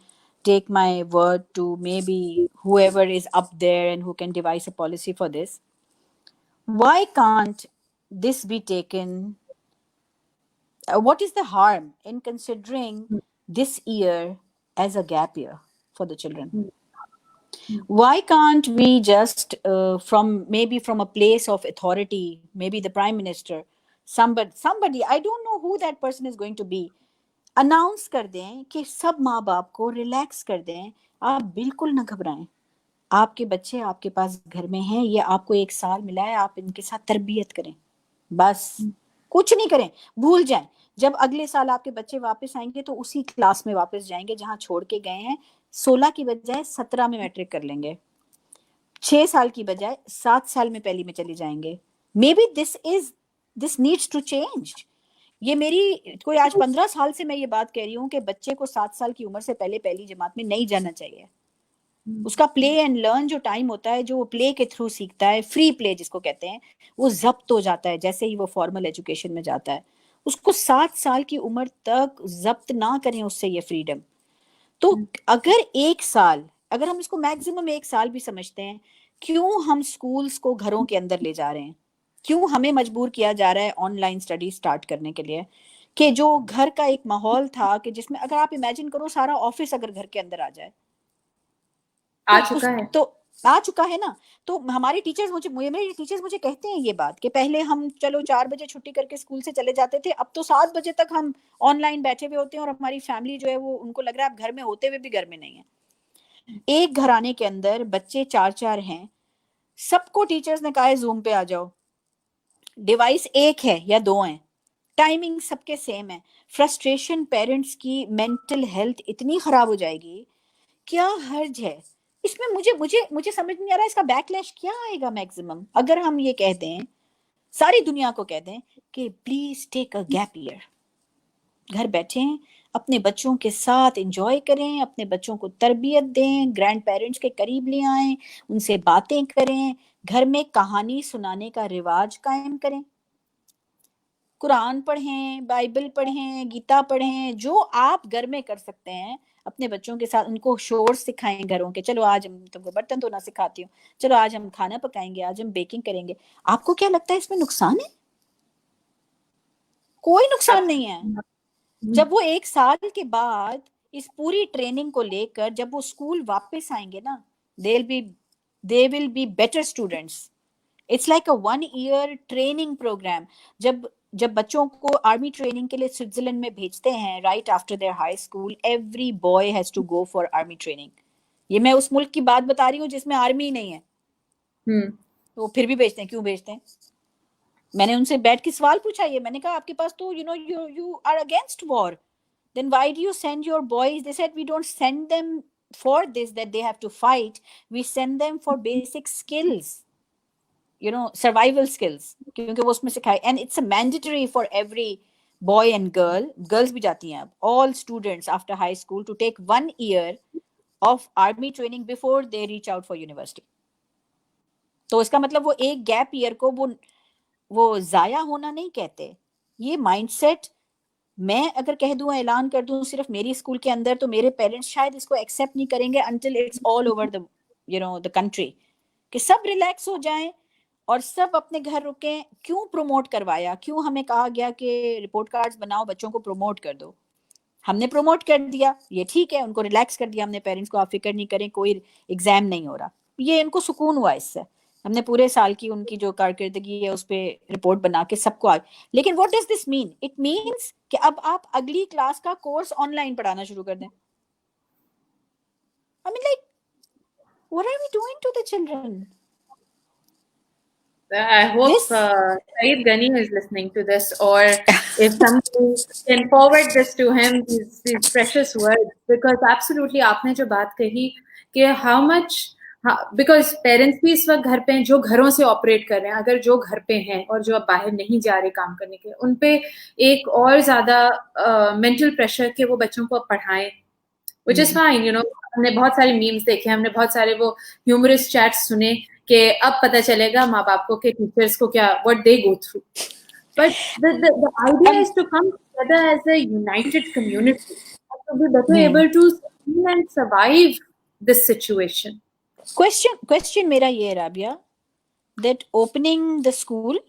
take my word to maybe whoever is up there and who can devise a policy for this. Why can't this be taken? What is the harm in considering this year as a gap year for the children? Why can't we just from a place of authority, maybe the prime minister, somebody, I don't know who that person is going to be, announce کر دیں کہ سب ماں باپ کو relax کر دیں, آپ بالکل نہ گھبرائیں, آپ کے بچے آپ کے پاس گھر میں ہیں, یہ آپ کو 1 سال ملا ہے, آپ ان کے ساتھ تربیت کریں, بس کچھ نہیں کریں, بھول جائیں. جب اگلے سال آپ کے بچے واپس آئیں گے تو اسی کلاس میں واپس جائیں گے جہاں چھوڑ کے گئے ہیں. 16 کی بجائے 17 میں میٹرک کر لیں گے, 6 سال کی بجائے 7 سال میں پہلی میں چلی جائیں گے. Maybe this needs to change. یہ میری کوئی آج 15 سال سے میں یہ بات کہہ رہی ہوں کہ بچے کو 7 سال کی عمر سے پہلے پہلی جماعت میں نہیں جانا چاہیے. اس کا پلے اینڈ لرن جو ٹائم ہوتا ہے, جو وہ پلے کے تھرو سیکھتا ہے, فری پلے جس کو کہتے ہیں, وہ ضبط ہو جاتا ہے جیسے ہی وہ فارمل ایجوکیشن میں جاتا ہے. اس کو 7 سال کی عمر تک ضبط نہ کریں اس سے یہ فریڈم. تو اگر 1 سال, اگر ہم اس کو میکسیمم 1 سال بھی سمجھتے ہیں, کیوں ہم سکولز کو گھروں کے اندر لے جا رہے ہیں, کیوں ہمیں مجبور کیا جا رہا ہے آن لائن اسٹڈی اسٹارٹ کرنے کے لیے, کہ جو گھر کا ایک ماحول تھا کہ جس میں اگر آپ امیجن کرو سارا آفس اگر گھر کے اندر آ جائے, تو آ چکا ہے نا. تو ہمارے ٹیچرز مجھے کہتے ہیں یہ بات کہ پہلے ہم چلو 4 بجے چھٹی کر کے اسکول سے چلے جاتے تھے, اب تو 7 بجے تک ہم آن لائن بیٹھے ہوئے ہوتے ہیں, اور ہماری فیملی جو ہے وہ ان کو لگ رہا ہے اب گھر میں ہوتے ہوئے بھی گھر میں نہیں ہے. ایک گھرانے کے اندر بچے 4 ہیں, سب کو ٹیچرز نے کہا ہے زوم پہ آ جاؤ, ڈیوائس ایک ہے یا 2 ہیں, ٹائمنگ سب کے سیم ہے. فرسٹریشن پیرنٹس کی مینٹل ہیلتھ اتنی خراب ہو جائے گی, کیا حرج ہے اس میں؟ مجھے سمجھ نہیں آ رہا اس کا بیک لیش کیا آئے گا میکسیمم. اگر ہم یہ کہہ دیں, ساری دنیا کو کہہ دیں کہ please take a gap year, گھر بیٹھیں, اپنے بچوں کے ساتھ انجوائے کریں, اپنے بچوں کو تربیت دیں, گرینڈ پیرنٹس کے قریب لے آئیں, ان سے باتیں کریں, گھر میں کہانی سنانے کا رواج قائم کریں, قرآن پڑھیں, بائبل پڑھیں, گیتا پڑھیں, جو آپ گھر میں کر سکتے ہیں اپنے بچوں کے ساتھ. ان کو شور سکھائیں گھروں کے, چلو آج ہم تم کو برتن دھونا سکھاتی ہوں, چلو آج ہم کھانا پکائیں گے, آج ہم بیکنگ کریں گے. آپ کو کیا لگتا ہے اس میں نقصان ہے؟ کوئی نقصان نہیں ہے. جب وہ 1 سال کے بعد اس پوری ٹریننگ کو لے کر جب وہ اسکول واپس آئیں گے نا, they will be better students. It's like a 1 year training program. جب بچوں کو آرمی ٹریننگ کے لیے سوئٹزرلینڈ میں بھیجتے ہیں, right after their high school, every boy has to go for army training. یہ میں اس ملک کی بات بتا رہی ہوں جس میں آرمی نہیں ہے, تو پھر بھی بھیجتے ہیں. کیوں بھیجتے ہیں؟ میں نے ان سے بیٹھ کے سوال پوچھا, یہ میں نے کہا آپ کے پاس تو you are against war, then why do you send your boys? They said we don't send them for this that they have to fight, we send them for basic skills, survival skills, کیونکہ وہ اس میں سکھائے. and it's a mandatory for every boy and girl, girls بھی جاتی ہیں اب, all students after high school to take 1 year of army training before they reach out for university. تو اس کا مطلب وہ ایک گیپ ایئر کو وہ ضائع ہونا نہیں کہتے. یہ مائنڈ سیٹ میں اگر کہہ دوں, اعلان کر دوں صرف میری اسکول کے اندر, تو میرے پیرنٹس شاید اس کو ایکسیپٹ نہیں کریں گے until it's all over the country, کہ سب ریلیکس ہو جائیں اور سب اپنے گھر رکیں. کیوں پروموٹ کروایا, کیوں ہمیں کہا گیا کہ رپورٹ کارڈز بناؤ, بچوں کو پروموٹ کر دو. ہم نے پروموٹ کر دیا, یہ ٹھیک ہے, ان کو ریلیکس کر دیا ہم نے پیرنٹس کو, آپ فکر نہیں کریں, کوئی ایگزام نہیں ہو رہا. یہ ان کو سکون ہوا اس سے. ہم نے پورے سال کی ان کی جو کارکردگی ہے اس پہ رپورٹ بنا کے سب کو لیکن what does this mean? It means کہ اب آپ اگلی کلاس کا کورس آن لائن پڑھانا شروع کر دیں. I mean, like, what are we doing to the children? I hope Saeed Ghani is listening to this, or if somebody can forward this to him, these precious words, because absolutely آپ نے جو بات کہی کہ how much, because parents بھی اس وقت گھر پہ ہیں جو گھروں سے آپریٹ کر رہے ہیں, اگر جو گھر پہ ہیں اور جو اب باہر نہیں جا رہے کام کرنے کے, ان پہ ایک اور زیادہ مینٹل پریشر کہ وہ بچوں کو پڑھائیں, which is fine, ہم نے بہت سارے میمز دیکھے, ہم نے بہت سارے وہ ہیومرس چیٹس سنے کہ اب پتہ چلے گا ماں باپ کو کہ ٹیچرس کو کیا what they go through. But the idea is to come together as a united community to be better able to see and survive this situation. Question میرا یہ ہے Rabia, that opening the school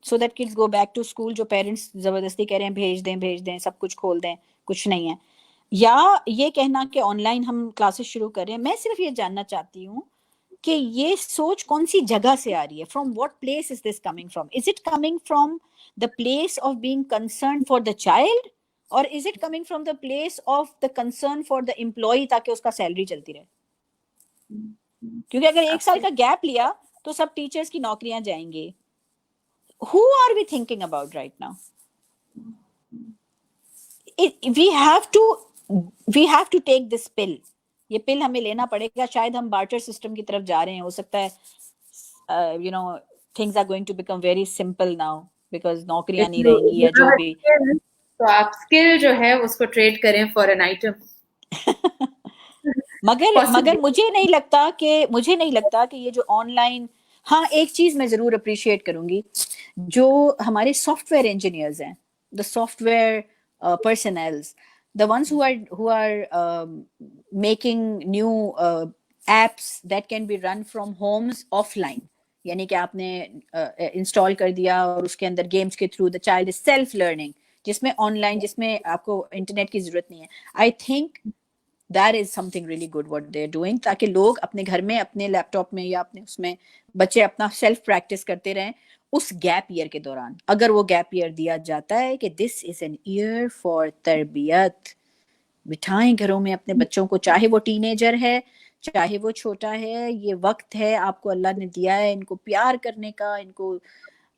so that kids go back to school, جو parents زبردستی کہہ رہے ہیں بھیج دیں سب کچھ کھول دیں, کچھ نہیں ہے, یا یہ کہنا کہ آن لائن ہم کلاسز شروع کر رہے ہیں. میں صرف یہ جاننا چاہتی ہوں کہ یہ سوچ کون سی جگہ سے آ رہی ہے, from what place is this coming from? Is it coming from the place of being concern for the child, or is it coming from the place of the concern for the employee تاکہ اس کا salary چلتی رہے؟ کیونکہ اگر 1 سال کا gap لیا تو سب ٹیچرز کی نوکریاں جائیں گے. Who are we thinking about right now? We have to take this pill. یہ پل ہمیں لینا پڑے گا. شاید ہم بارٹر سسٹم کی طرف جا رہے ہیں, ہو سکتا ہے things are going to become very simple now because نوکریاں نہیں رہیں گی یا جو بھی. تو آپ اسکل جو ہے اس کو ٹریڈ کریں فار این آئٹم. مگر مجھے نہیں لگتا کہ یہ جو آن لائن, ہاں ایک چیز میں ضرور اپریشیٹ کروں گی, جو ہمارے سافٹ ویئر انجینئرز ہیں, the software personnels, the ones who are making new apps that can be run from homes offline, یعنی کہ آپ نے انسٹال کر دیا اور اس کے اندر گیمز کے through the child is self learning, جس میں آن لائن, جس میں آپ کو انٹرنیٹ کی ضرورت نہیں ہے. I think that is something really good what they're doing, تاکہ لوگ اپنے گھر میں اپنے لیپ ٹاپ میں یا اپنے اس میں بچے اپنا سیلف پریکٹس کرتے رہیں اس گیپ ایئر کے دوران. اگر وہ گیپ ایئر دیا جاتا ہے کہ دس از این ایئر فار تربیت, بٹھائیں گھروں میں اپنے بچوں کو, چاہے وہ ٹین ایجر ہے چاہے وہ چھوٹا ہے, یہ وقت ہے آپ کو اللہ نے دیا ہے ان کو پیار کرنے کا, ان کو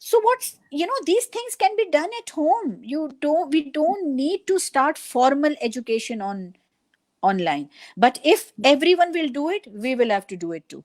So these things can be done at home. We don't need to start formal education online. But if everyone will do it, we will have to do it too.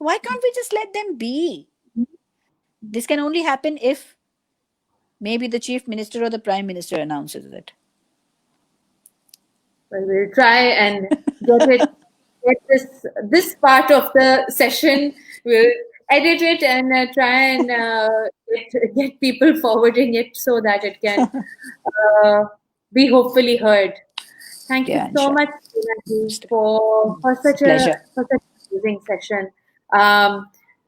Why can't we just let them be? This can only happen if maybe the chief minister or the prime minister announces it. Well, we'll try and get this part of the session. We'll edit it and try and get people forwarding it so that it can be hopefully heard. Thank you so much, for such an amazing session.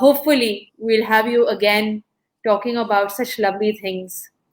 hopefully we'll have you again talking about such lovely things.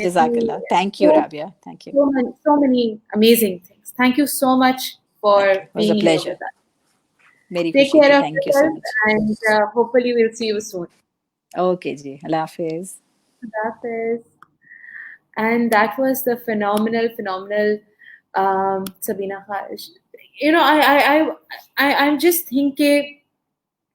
Jazakallah. Thank you, Rabia. Thank you. So many amazing things. Thank you so much for being here. It was a pleasure. Take care of yourself, and hopefully we'll see you soon. Okay, ji. Allah Hafiz. Allah Hafiz. And that was the phenomenal Sabina Khash. I'm just thinking,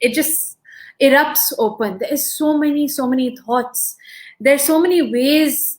it just erupts open. There is so many thoughts. There are so many ways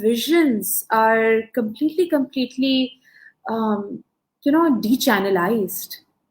visions are completely dechannelized.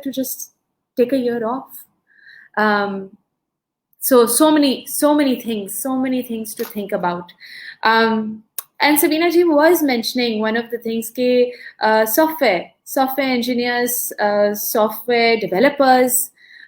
to just take a year off. So many things to think about. And Sabina ji was mentioning one of the things ke software engineers, software developers,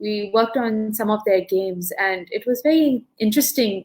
we worked on some of their games and it was very interesting.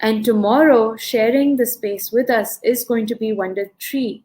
And tomorrow sharing the space with us is going to be Wonder Tree.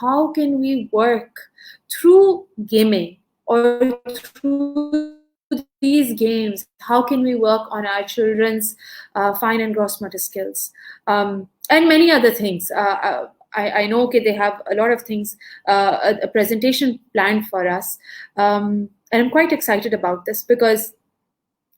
how can we work through gaming or through these games, how can we work on our children's fine and gross motor skills, and many other things. I know that they have a lot of things, a presentation planned for us, and I'm quite excited about this because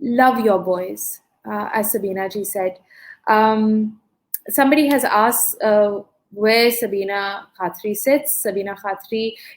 Love your boys, as Sabina ji said. Somebody has asked where Sabina Khatri sits. Sabina Khatri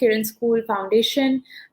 Kiran School Foundation,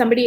Somebody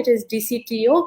It is DCTO.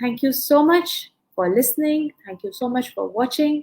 Thank you so much for listening. Thank you so much for watching.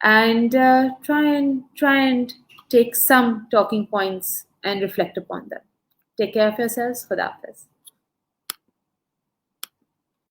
and try and take some talking points and reflect upon them. Take care of yourselves. Khuda Hafiz.